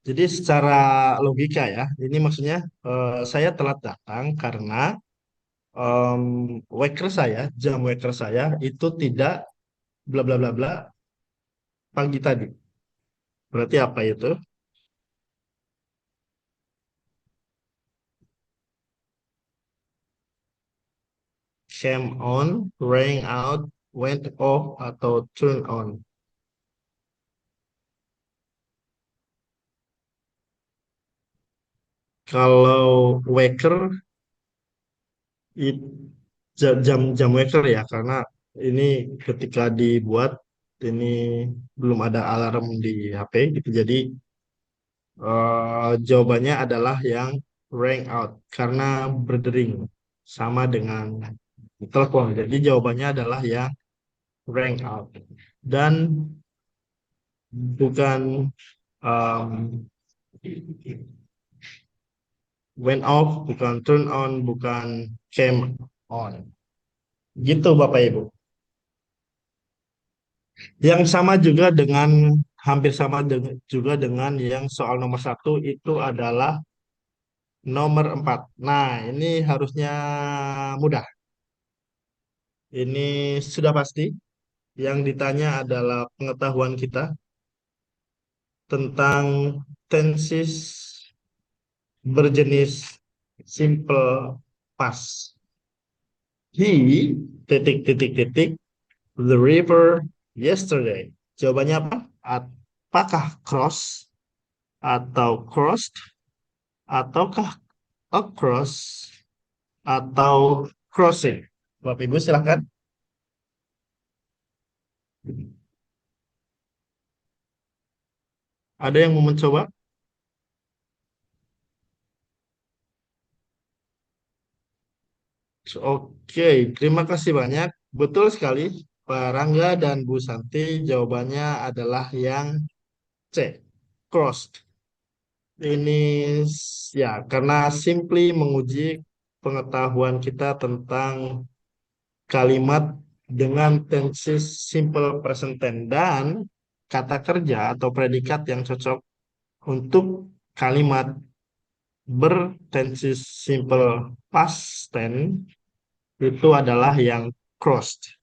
Speaker 1: Jadi secara logika ya, ini maksudnya saya telat datang karena em, jam waker saya itu tidak bla bla bla bla pagi tadi. Berarti apa itu? Came on, rang out, went off, atau turn on. Kalau waker it- jam waker ya, karena ini ketika dibuat ini belum ada alarm di HP gitu, jadi jawabannya adalah yang rang out karena berdering sama dengan telepon, jadi jawabannya adalah yang rang out dan bukan um, went off, bukan turn on, bukan came on. Gitu Bapak Ibu. Yang sama juga dengan hampir sama juga dengan yang soal nomor 1 itu adalah nomor 4. Nah, ini harusnya mudah. Ini sudah pasti. Yang ditanya adalah pengetahuan kita tentang tenses berjenis simple past. He titik titik titik the river yesterday. Jawabannya apa? Apakah cross, atau crossed, ataukah across, atau crossing? Bapak Ibu silahkan. Ada yang mau mencoba? Oke, terima kasih banyak. Betul sekali, Pak Rangga dan Bu Santi. Jawabannya adalah yang C, crossed. Ini ya karena simply menguji pengetahuan kita tentang kalimat dengan tenses simple present tense dan kata kerja atau predikat yang cocok untuk kalimat bertenses simple past tense itu adalah yang crossed.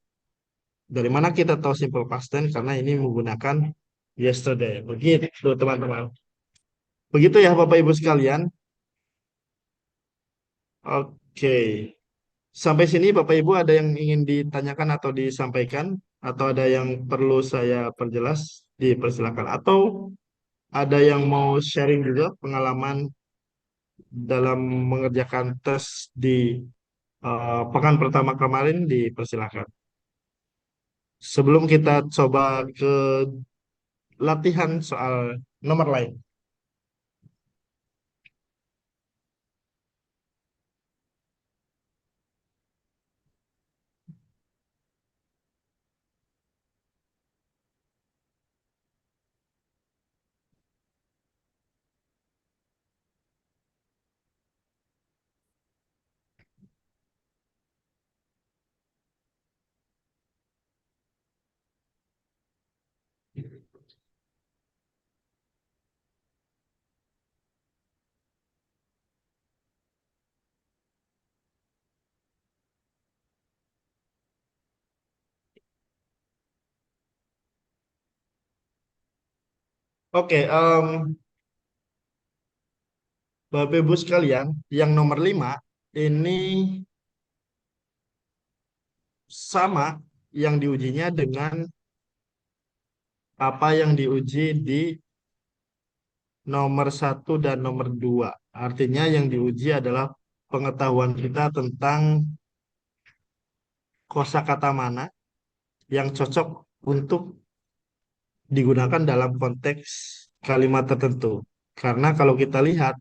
Speaker 1: Dari mana kita tahu simple past tense? Karena ini menggunakan yesterday. Begitu, teman-teman. Begitu ya, Bapak Ibu sekalian. Oke. Sampai sini Bapak Ibu ada yang ingin ditanyakan atau disampaikan atau ada yang perlu saya perjelas, dipersilakan. Atau ada yang mau sharing juga pengalaman dalam mengerjakan tes di pekan pertama kemarin, dipersilakan. Sebelum kita coba ke latihan soal nomor lain. Oke, Bapak Ibu sekalian, yang nomor 5 ini sama yang diujinya dengan apa yang diuji di nomor 1 dan nomor 2. Artinya yang diuji adalah pengetahuan kita tentang kosakata mana yang cocok untuk digunakan dalam konteks kalimat tertentu. Karena kalau kita lihat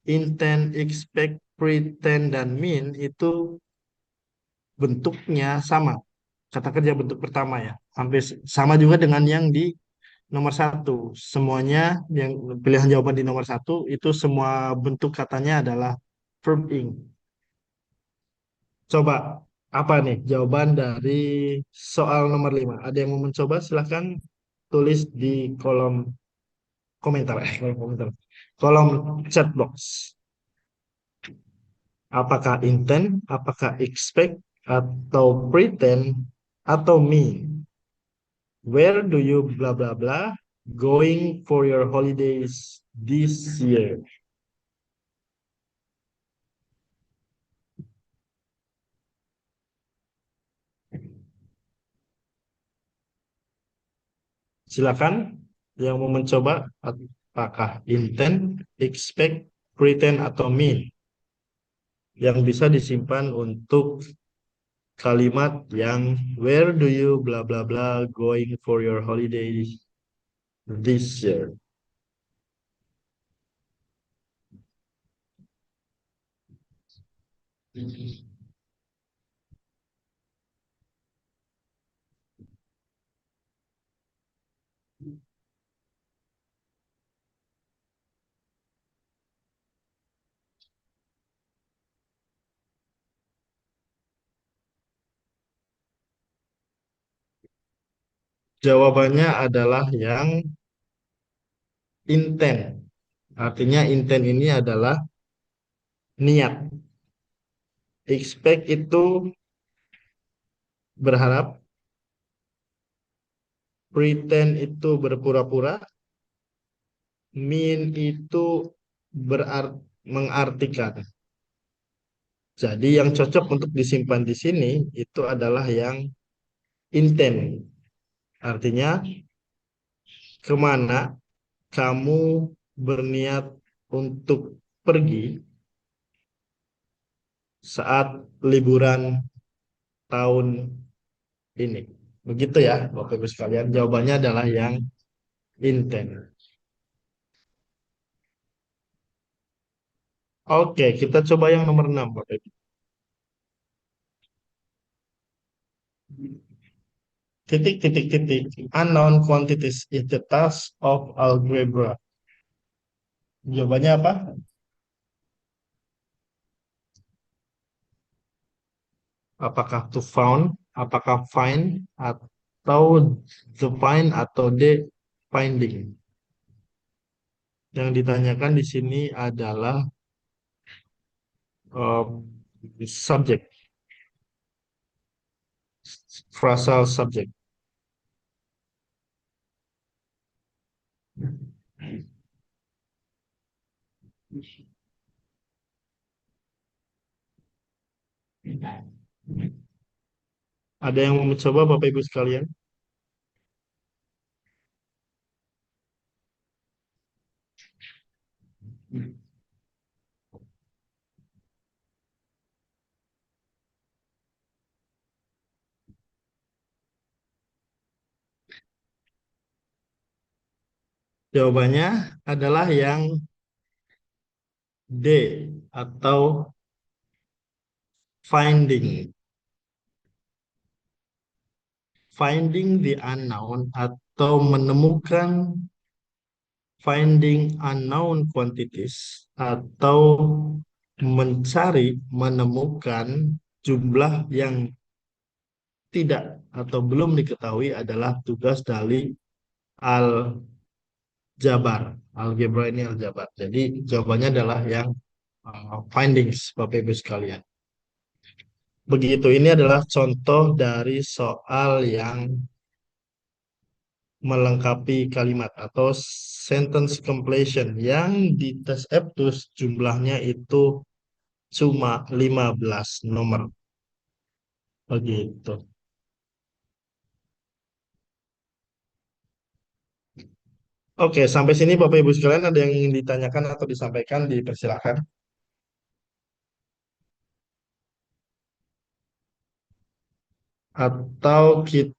Speaker 1: intend, expect, pretend, dan mean itu bentuknya sama. Kata kerja bentuk pertama ya. Hampir sama juga dengan yang di nomor 1. Semuanya yang pilihan jawaban di nomor 1 itu semua bentuk katanya adalah verb ing. Coba apa nih jawaban dari soal nomor 5? Ada yang mau mencoba? Silahkan tulis di kolom komentar. Kolom komentar. Kolom chat box. Apakah intend, apakah expect, atau pretend, atau mean? Where do you blah blah blah going for your holidays this year? Silakan yang mau mencoba apakah intend, expect, pretend, atau mean yang bisa disimpan untuk kalimat yang where do you blah blah blah going for your holidays this year. Jawabannya adalah yang intent. Artinya intent ini adalah niat. Expect itu berharap, pretend itu berpura-pura, mean itu mengartikan. Jadi yang cocok untuk disimpan di sini itu adalah yang intent. Artinya kemana kamu berniat untuk pergi saat liburan tahun ini? Begitu ya, Bapak Ibu sekalian. Jawabannya adalah yang intend. Oke, kita coba yang nomor 6, Bapak Ibu. Titik, titik, titik. Unknown quantities is the task of algebra. Jawabannya apa? Apakah to found, apakah find, atau the find, atau the finding? Yang ditanyakan di sini adalah subject, phrasal subject. Ada yang mau mencoba, Bapak Ibu sekalian? Jawabannya adalah yang D, atau finding. Finding the unknown atau menemukan, finding unknown quantities atau menemukan jumlah yang tidak atau belum diketahui adalah tugas dari aljabar. Algebra ini aljabar. Jadi jawabannya adalah yang findings, Bapak Ibu sekalian. Begitu, ini adalah contoh dari soal yang melengkapi kalimat atau sentence completion yang di tes Aptus jumlahnya itu cuma 15 nomor. Begitu. Oke, sampai sini Bapak Ibu sekalian ada yang ingin ditanyakan atau disampaikan, dipersilakan. Atau kita,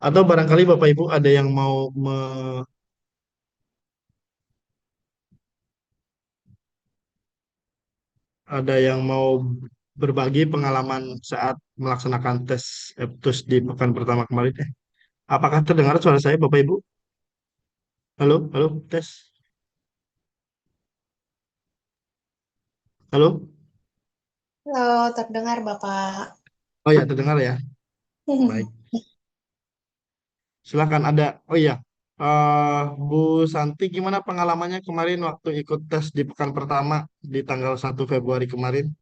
Speaker 1: atau barangkali Bapak Ibu ada yang mau berbagi pengalaman saat melaksanakan tes Aptus di pekan pertama kemarin. Apakah terdengar suara saya, Bapak Ibu? Halo, halo, tes. Halo?
Speaker 5: Halo, terdengar Bapak.
Speaker 1: Oh ya, terdengar ya. Baik. Silakan ada. Oh iya. Bu Santi, gimana pengalamannya kemarin waktu ikut tes di pekan pertama di tanggal 1 Februari kemarin?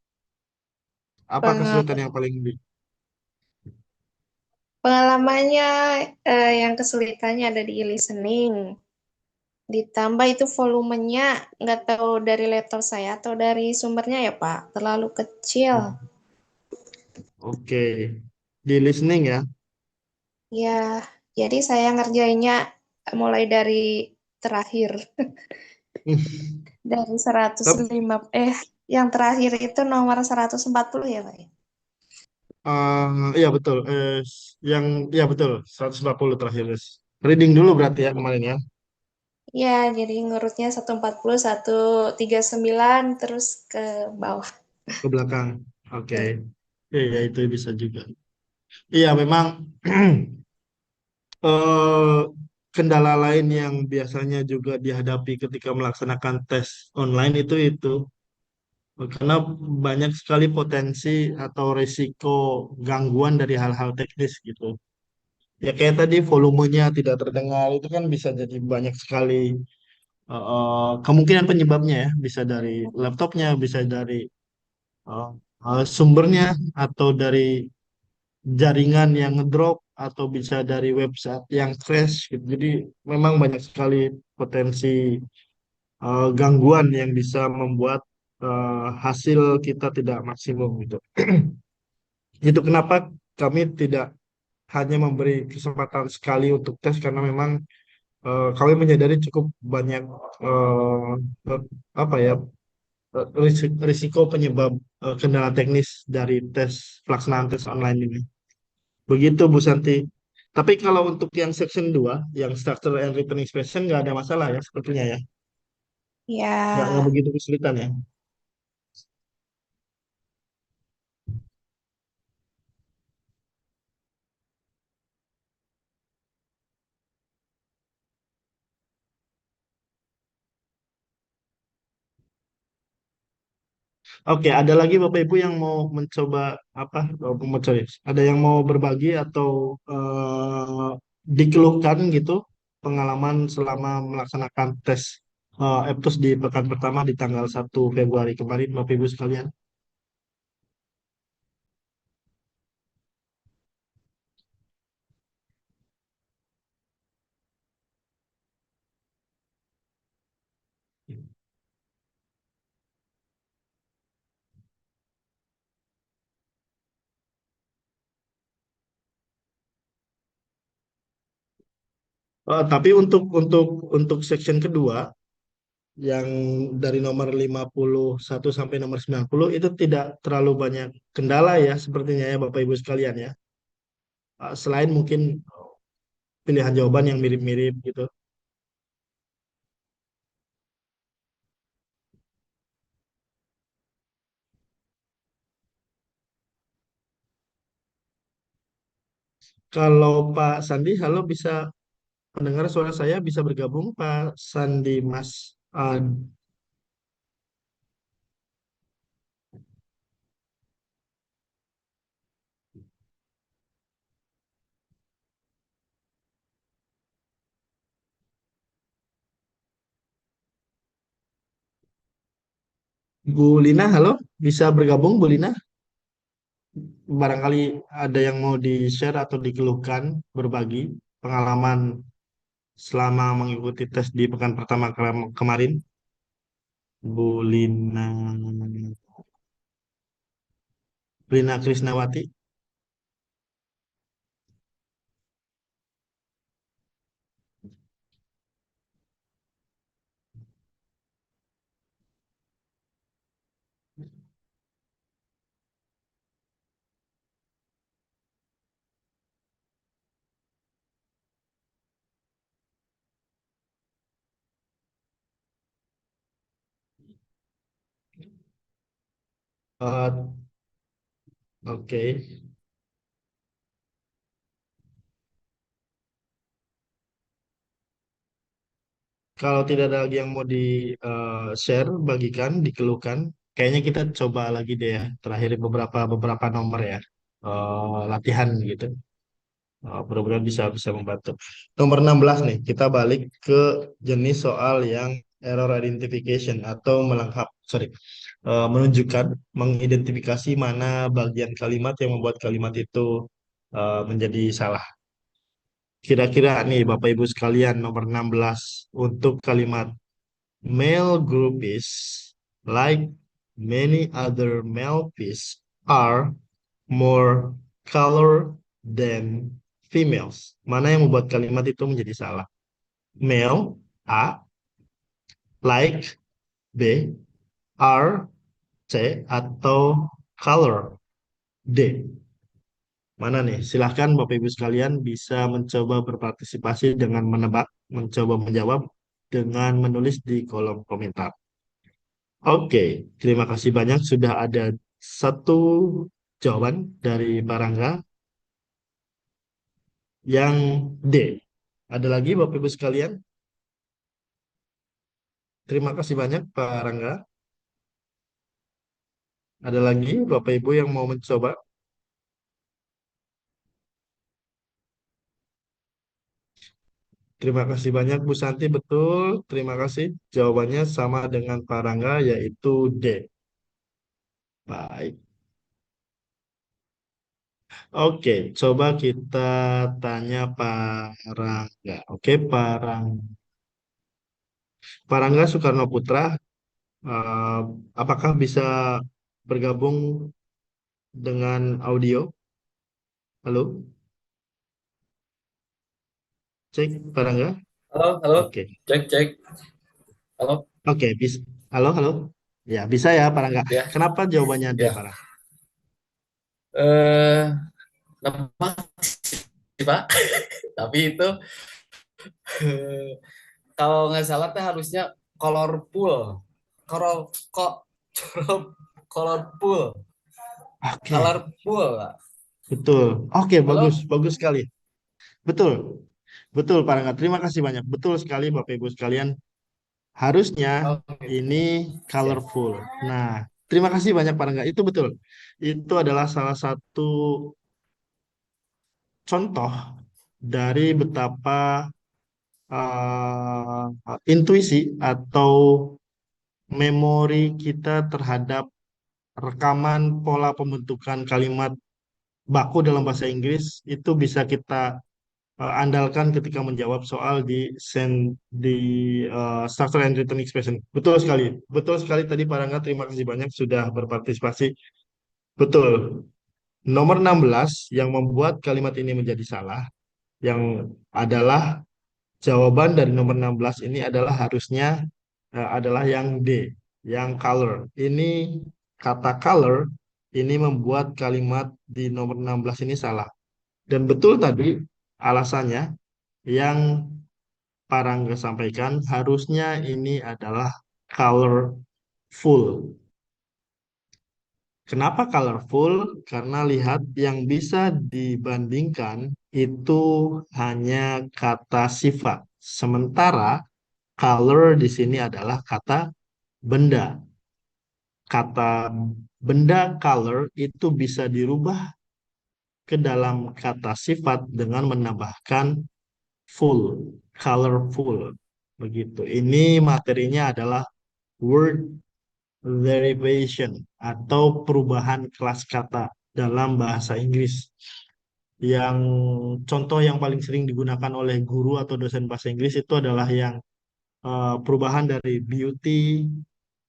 Speaker 1: Apa
Speaker 5: Pengal-
Speaker 1: kesulitan yang paling
Speaker 5: Pengalamannya yang kesulitannya ada di listening. Ditambah itu volumenya nggak tahu dari laptop saya atau dari sumbernya ya Pak, terlalu kecil.
Speaker 1: Oke. Di listening ya.
Speaker 5: Ya, jadi saya ngerjainnya mulai dari terakhir. Dari
Speaker 1: Tapi,
Speaker 5: 105, yang terakhir itu nomor 140 ya Pak?
Speaker 1: iya betul. Yang iya betul, 140 terakhir. Reading dulu berarti ya kemarin ya,
Speaker 5: Ya, jadi ngurutnya 140, 139, terus ke bawah.
Speaker 1: ke belakang. Oke. Iya, itu bisa juga. Iya, memang eh, kendala lain yang biasanya juga dihadapi ketika melaksanakan tes online itu karena banyak sekali potensi atau risiko gangguan dari hal-hal teknis gitu. Ya kayak tadi volumenya tidak terdengar itu kan bisa jadi banyak sekali kemungkinan penyebabnya ya, bisa dari laptopnya, bisa dari eh, sumbernya atau dari jaringan yang ngedrop atau bisa dari website yang crash gitu. Jadi memang banyak sekali potensi gangguan yang bisa membuat hasil kita tidak maksimum gitu. Itu kenapa kami tidak hanya memberi kesempatan sekali untuk tes karena memang kami menyadari cukup banyak eh, eh, apa ya risiko penyebab kendala teknis dari pelaksanaan tes online ini. Begitu Bu Santi. Tapi kalau untuk yang section 2, yang structure and written expression nggak ada masalah ya sepertinya ya. Nggak
Speaker 5: Ya,
Speaker 1: begitu kesulitan ya. Oke, ada lagi Bapak Ibu yang mau mencoba apa? Sorry, ada yang mau berbagi atau dikeluhkan gitu pengalaman selama melaksanakan tes EPTUS di pekan pertama di tanggal 1 Februari kemarin, Bapak Ibu sekalian. Tapi untuk section kedua yang dari nomor 51 sampai nomor 90 itu tidak terlalu banyak kendala ya sepertinya ya Bapak Ibu sekalian ya. Selain mungkin pilihan jawaban yang mirip-mirip gitu. Kalau Pak Sandi, halo bisa mendengar suara saya, bisa bergabung Pak Sandi Mas Bu Lina, halo bisa bergabung Bu Lina? Barangkali ada yang mau di-share atau dikeluhkan, berbagi pengalaman selama mengikuti tes di pekan pertama kemarin. Bu Lina, Lina Krisnawati. Eh, oke. Kalau tidak ada lagi yang mau di-share, bagikan, dikeluhkan, kayaknya kita coba lagi deh ya. Terakhir beberapa beberapa nomor ya, latihan gitu. Mudah-mudahan bisa bisa membantu. Nomor 16 nih, kita balik ke jenis soal yang error identification atau sorry, menunjukkan, mengidentifikasi mana bagian kalimat yang membuat kalimat itu menjadi salah. Kira-kira nih Bapak Ibu sekalian nomor 16 untuk kalimat male groupies like many other male fish are more color than females. Mana yang membuat kalimat itu menjadi salah? Male A, like B, are C, atau color D. Mana nih? Silahkan Bapak Ibu sekalian bisa mencoba berpartisipasi dengan menebak, mencoba menjawab dengan menulis di kolom komentar. Oke, terima kasih banyak sudah ada satu jawaban dari Pak Rangga yang D. Ada lagi Bapak Ibu sekalian? Terima kasih banyak Pak Rangga. Ada lagi Bapak Ibu yang mau mencoba? Terima kasih banyak Bu Santi, betul. Terima kasih. Jawabannya sama dengan Pak Rangga yaitu D. Baik. Oke, coba kita tanya Pak Rangga. Oke, Pak Rangga. Pak Rangga Soekarno Putra, Eh, apakah bisa bergabung dengan audio? Halo, cek Parangga.
Speaker 6: Halo, halo,
Speaker 1: Oke,
Speaker 6: cek, cek. Halo,
Speaker 1: oke, bisa. Halo, halo. Ya, bisa ya Parangga.
Speaker 6: ya,
Speaker 1: Kenapa jawabannya D,
Speaker 6: ya.
Speaker 1: Parang?
Speaker 6: Eh, nama sih Pak, tapi itu eh, kalau nggak salah teh harusnya colorful, color kok, colorful,
Speaker 1: Oke,
Speaker 6: colorful, Pak.
Speaker 1: betul. Oke, bagus,
Speaker 6: Halo,
Speaker 1: bagus sekali. Betul, betul Parangga. Terima kasih banyak. Betul sekali Bapak Ibu sekalian. Harusnya
Speaker 6: oh gitu.
Speaker 1: ini
Speaker 6: Siap.
Speaker 1: colorful. Nah, terima kasih banyak Parangga. Itu betul. Itu adalah salah satu contoh dari betapa intuisi atau memori kita terhadap rekaman pola pembentukan kalimat baku dalam bahasa Inggris itu bisa kita andalkan ketika menjawab soal di structure and written expression. Betul sekali tadi Pak Rangga. Terima kasih banyak sudah berpartisipasi. Betul. Nomor 16 yang membuat kalimat ini menjadi salah, yang adalah jawaban dari nomor 16 ini adalah harusnya adalah yang D, yang color. Ini kata color ini membuat kalimat di nomor 16 ini salah. Dan betul tadi alasannya yang Parangga sampaikan harusnya ini adalah colorful. Kenapa colorful? Karena lihat yang bisa dibandingkan itu hanya kata sifat. Sementara color di sini adalah kata benda. Kata benda color itu bisa dirubah ke dalam kata sifat dengan menambahkan full, colorful. Begitu. Ini materinya adalah word derivation atau perubahan kelas kata dalam bahasa Inggris. Yang contoh yang paling sering digunakan oleh guru atau dosen bahasa Inggris itu adalah yang perubahan dari beauty,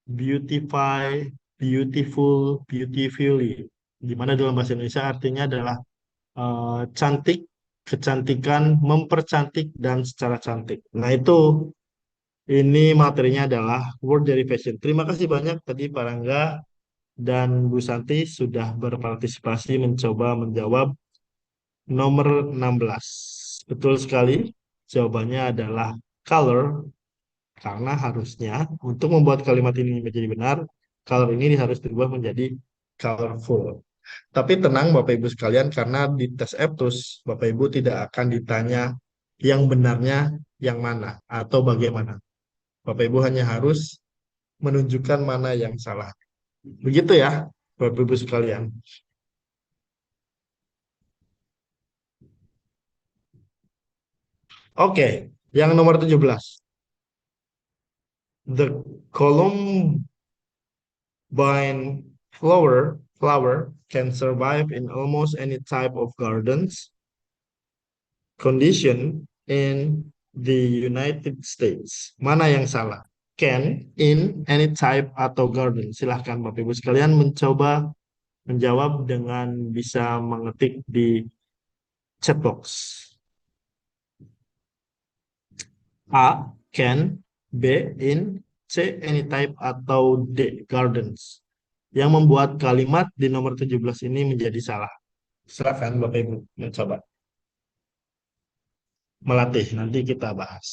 Speaker 1: beautify, beautiful, beautifully. Di mana dalam bahasa Indonesia artinya adalah cantik, kecantikan, mempercantik, dan secara cantik. Nah, itu ini materinya adalah word derivation. Terima kasih banyak tadi Pak Rangga dan Bu Santi sudah berpartisipasi mencoba menjawab nomor 16. Betul sekali, jawabannya adalah color, karena harusnya untuk membuat kalimat ini menjadi benar, color ini harus dirubah menjadi colorful. Tapi tenang Bapak Ibu sekalian, karena di tes EPTUS, Bapak Ibu tidak akan ditanya yang benarnya yang mana atau bagaimana. Bapak Ibu hanya harus menunjukkan mana yang salah. Begitu ya, Bapak Ibu sekalian. Oke, yang nomor 17. The Columbine flower can survive in almost any type of gardens condition in the United States. Mana yang salah? Can, in, any type, atau garden. Silahkan Bapak Ibu sekalian mencoba menjawab dengan bisa mengetik di chat box. A. Can. B. In. C. Any type. Atau D. Gardens. Yang membuat kalimat di nomor 17 ini menjadi salah. Silahkan Bapak Ibu mencoba. Melatih, nanti kita bahas.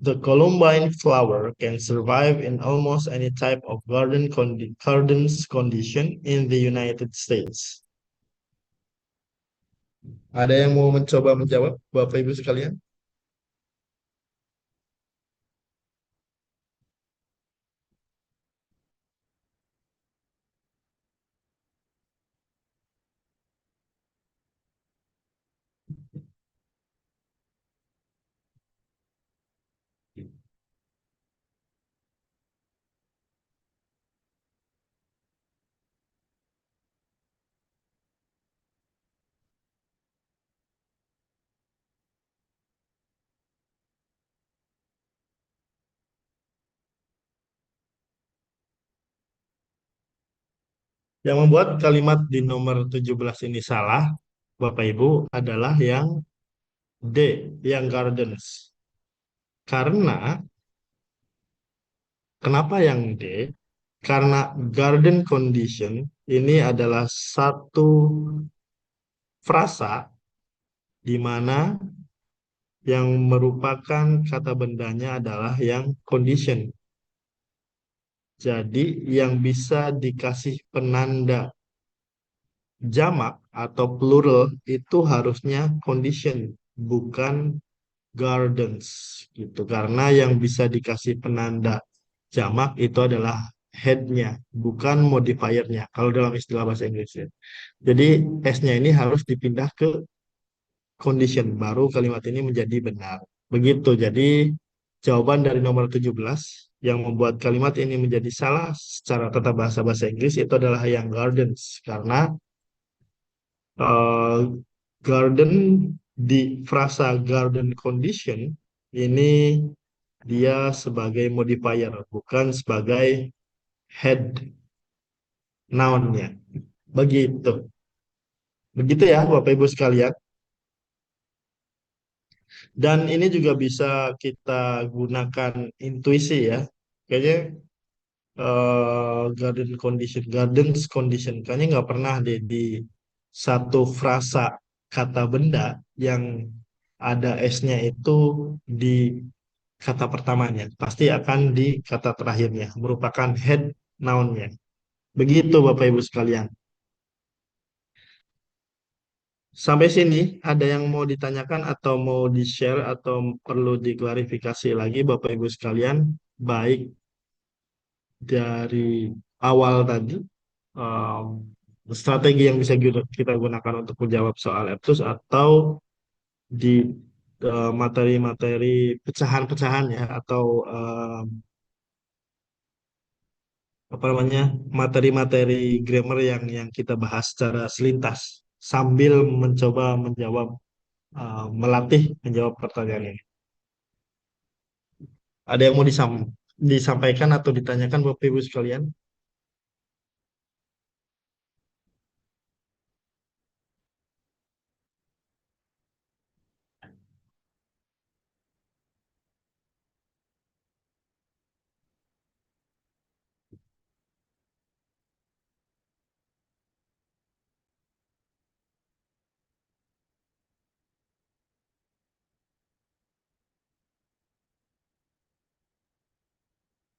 Speaker 1: The Columbine flower can survive in almost any type of gardens condition in the United States. Ada yang mau mencoba menjawab, Bapak Ibu sekalian? Yang membuat kalimat di nomor 17 ini salah, Bapak Ibu, adalah yang D, yang gardens. Karena, kenapa yang D? Karena garden condition ini adalah satu frasa di mana yang merupakan kata bendanya adalah yang condition. Jadi yang bisa dikasih penanda jamak atau plural itu harusnya condition, bukan gardens gitu. Karena yang bisa dikasih penanda jamak itu adalah headnya, bukan modifiernya. Kalau dalam istilah bahasa Inggris ya. Jadi S-nya ini harus dipindah ke condition, baru kalimat ini menjadi benar. Begitu. Jadi jawaban dari nomor 17 yang membuat kalimat ini menjadi salah secara tata bahasa bahasa Inggris itu adalah yang gardens karena eh, garden di frasa garden condition ini dia sebagai modifier bukan sebagai head noun-nya. Begitu. Begitu ya Bapak Ibu sekalian. Dan ini juga bisa kita gunakan intuisi ya. Kayaknya gardens condition. Kayaknya nggak pernah deh di satu frasa kata benda yang ada S-nya itu di kata pertamanya. Pasti akan di kata terakhirnya, merupakan head noun-nya. Begitu Bapak Ibu sekalian. Sampai sini ada yang mau ditanyakan atau mau di-share atau perlu diklarifikasi lagi Bapak Ibu sekalian, baik dari awal tadi um, strategi yang bisa kita gunakan untuk menjawab soal EPSUS atau di materi-materi pecahan-pecahan ya atau apa namanya materi-materi grammar yang kita bahas secara selintas sambil mencoba menjawab melatih menjawab pertanyaan ini. Ada yang mau disampaikan atau ditanyakan Bapak Ibu sekalian?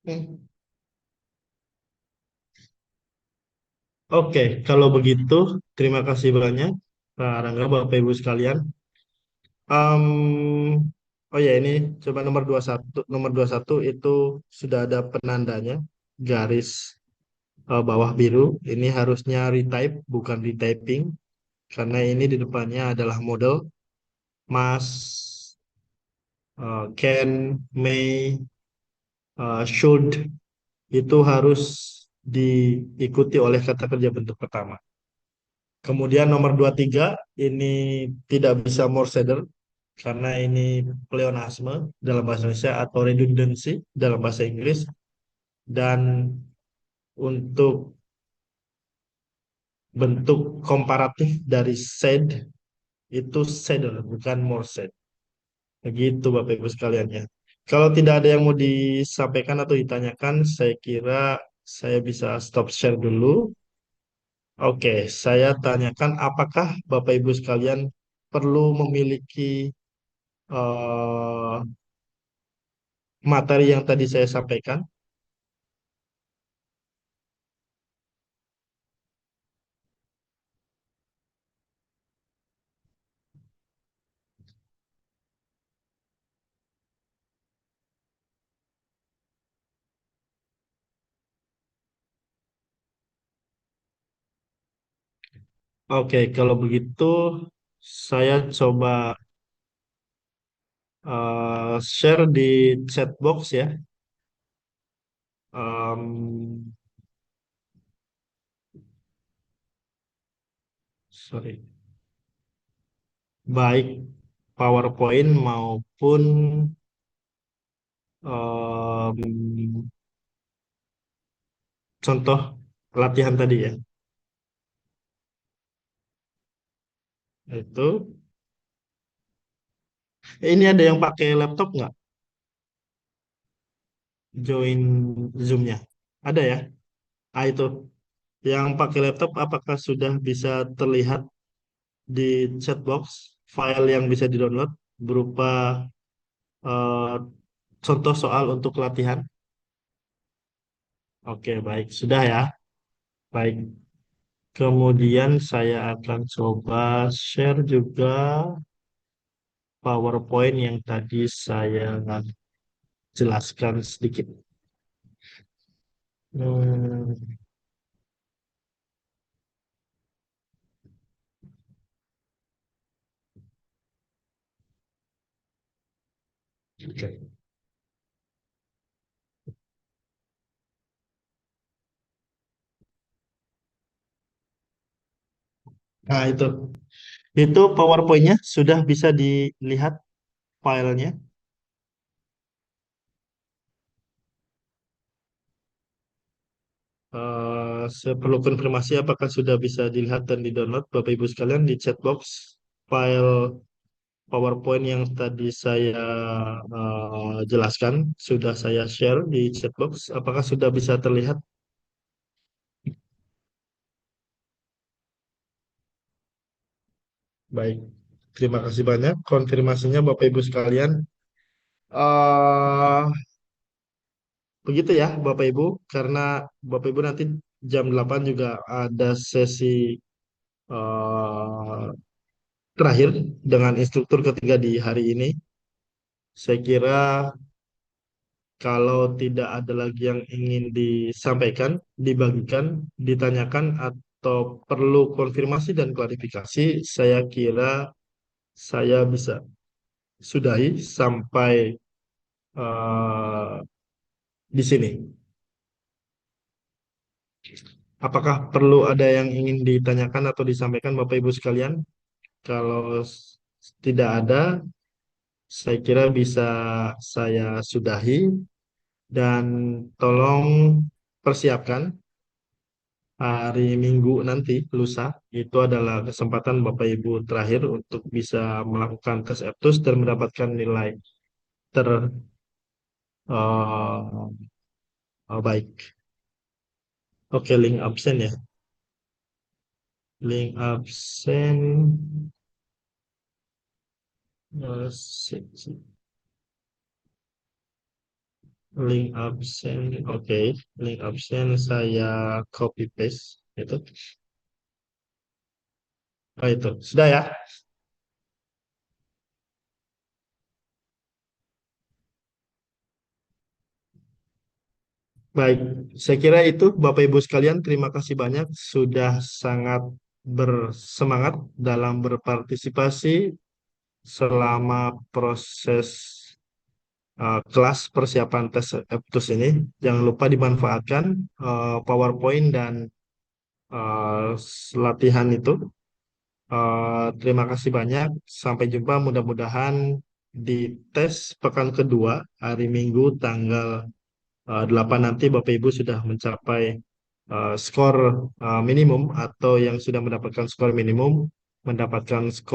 Speaker 1: Hmm. Oke, kalau begitu terima kasih banyak Pak Rangga, Bapak Ibu sekalian. Oh ya ini coba nomor 21 itu sudah ada penandanya garis bawah biru. Ini harusnya retype bukan retyping karena ini di depannya adalah model must, can, may, should itu harus diikuti oleh kata kerja bentuk pertama. Kemudian nomor 23 ini tidak bisa Morse karena ini pleonasme dalam bahasa Indonesia atau redundancy dalam bahasa Inggris dan untuk bentuk komparatif dari said itu said bukan more said. Begitu Bapak Ibu sekalian ya. Kalau tidak ada yang mau disampaikan atau ditanyakan, saya kira saya bisa stop share dulu. Oke, saya tanyakan apakah Bapak Ibu sekalian perlu memiliki eh, materi yang tadi saya sampaikan? Oke, kalau begitu saya coba share di chat box ya. Em, sorry, baik PowerPoint maupun em, contoh latihan tadi ya. Itu. Ini ada yang pakai laptop nggak? Join Zoom-nya. Ada ya? Ah, itu. Yang pakai laptop apakah sudah bisa terlihat di chatbox file yang bisa di-download berupa eh, contoh soal untuk latihan? Oke, baik. Sudah ya. Baik. Kemudian saya akan coba share juga PowerPoint yang tadi saya jelaskan sedikit. Hmm, oke. Nah, itu PowerPoint-nya sudah bisa dilihat filenya. Saya perlu konfirmasi apakah sudah bisa dilihat dan di-download Bapak Ibu sekalian di chatbox file PowerPoint yang tadi saya jelaskan sudah saya share di chatbox. Apakah sudah bisa terlihat? Baik, terima kasih banyak konfirmasinya Bapak Ibu sekalian. eh Begitu ya Bapak Ibu, karena Bapak Ibu nanti jam 8 juga ada sesi eh, terakhir dengan instruktur ketiga di hari ini. Saya kira kalau tidak ada lagi yang ingin disampaikan, dibagikan, ditanyakan, atau perlu konfirmasi dan klarifikasi, saya kira saya bisa sudahi sampai eh, di sini. Apakah perlu ada yang ingin ditanyakan atau disampaikan Bapak Ibu sekalian? Kalau tidak ada, saya kira bisa saya sudahi dan tolong persiapkan hari Minggu nanti, lusa, itu adalah kesempatan Bapak Ibu terakhir untuk bisa melakukan tes EPTUS dan mendapatkan nilai terbaik. Oke, link absen ya. Link absen. Link absen. Oke, link absen saya copy paste itu. Oh, itu. Sudah ya? Baik, saya kira itu Bapak Ibu sekalian, terima kasih banyak sudah sangat bersemangat dalam berpartisipasi selama proses kelas persiapan tes EPTUS ini. Jangan lupa dimanfaatkan PowerPoint dan latihan itu. Terima kasih banyak. Sampai jumpa. Mudah-mudahan di tes pekan kedua hari Minggu tanggal 8 nanti Bapak Ibu sudah mencapai skor minimum atau yang sudah mendapatkan skor minimum mendapatkan skor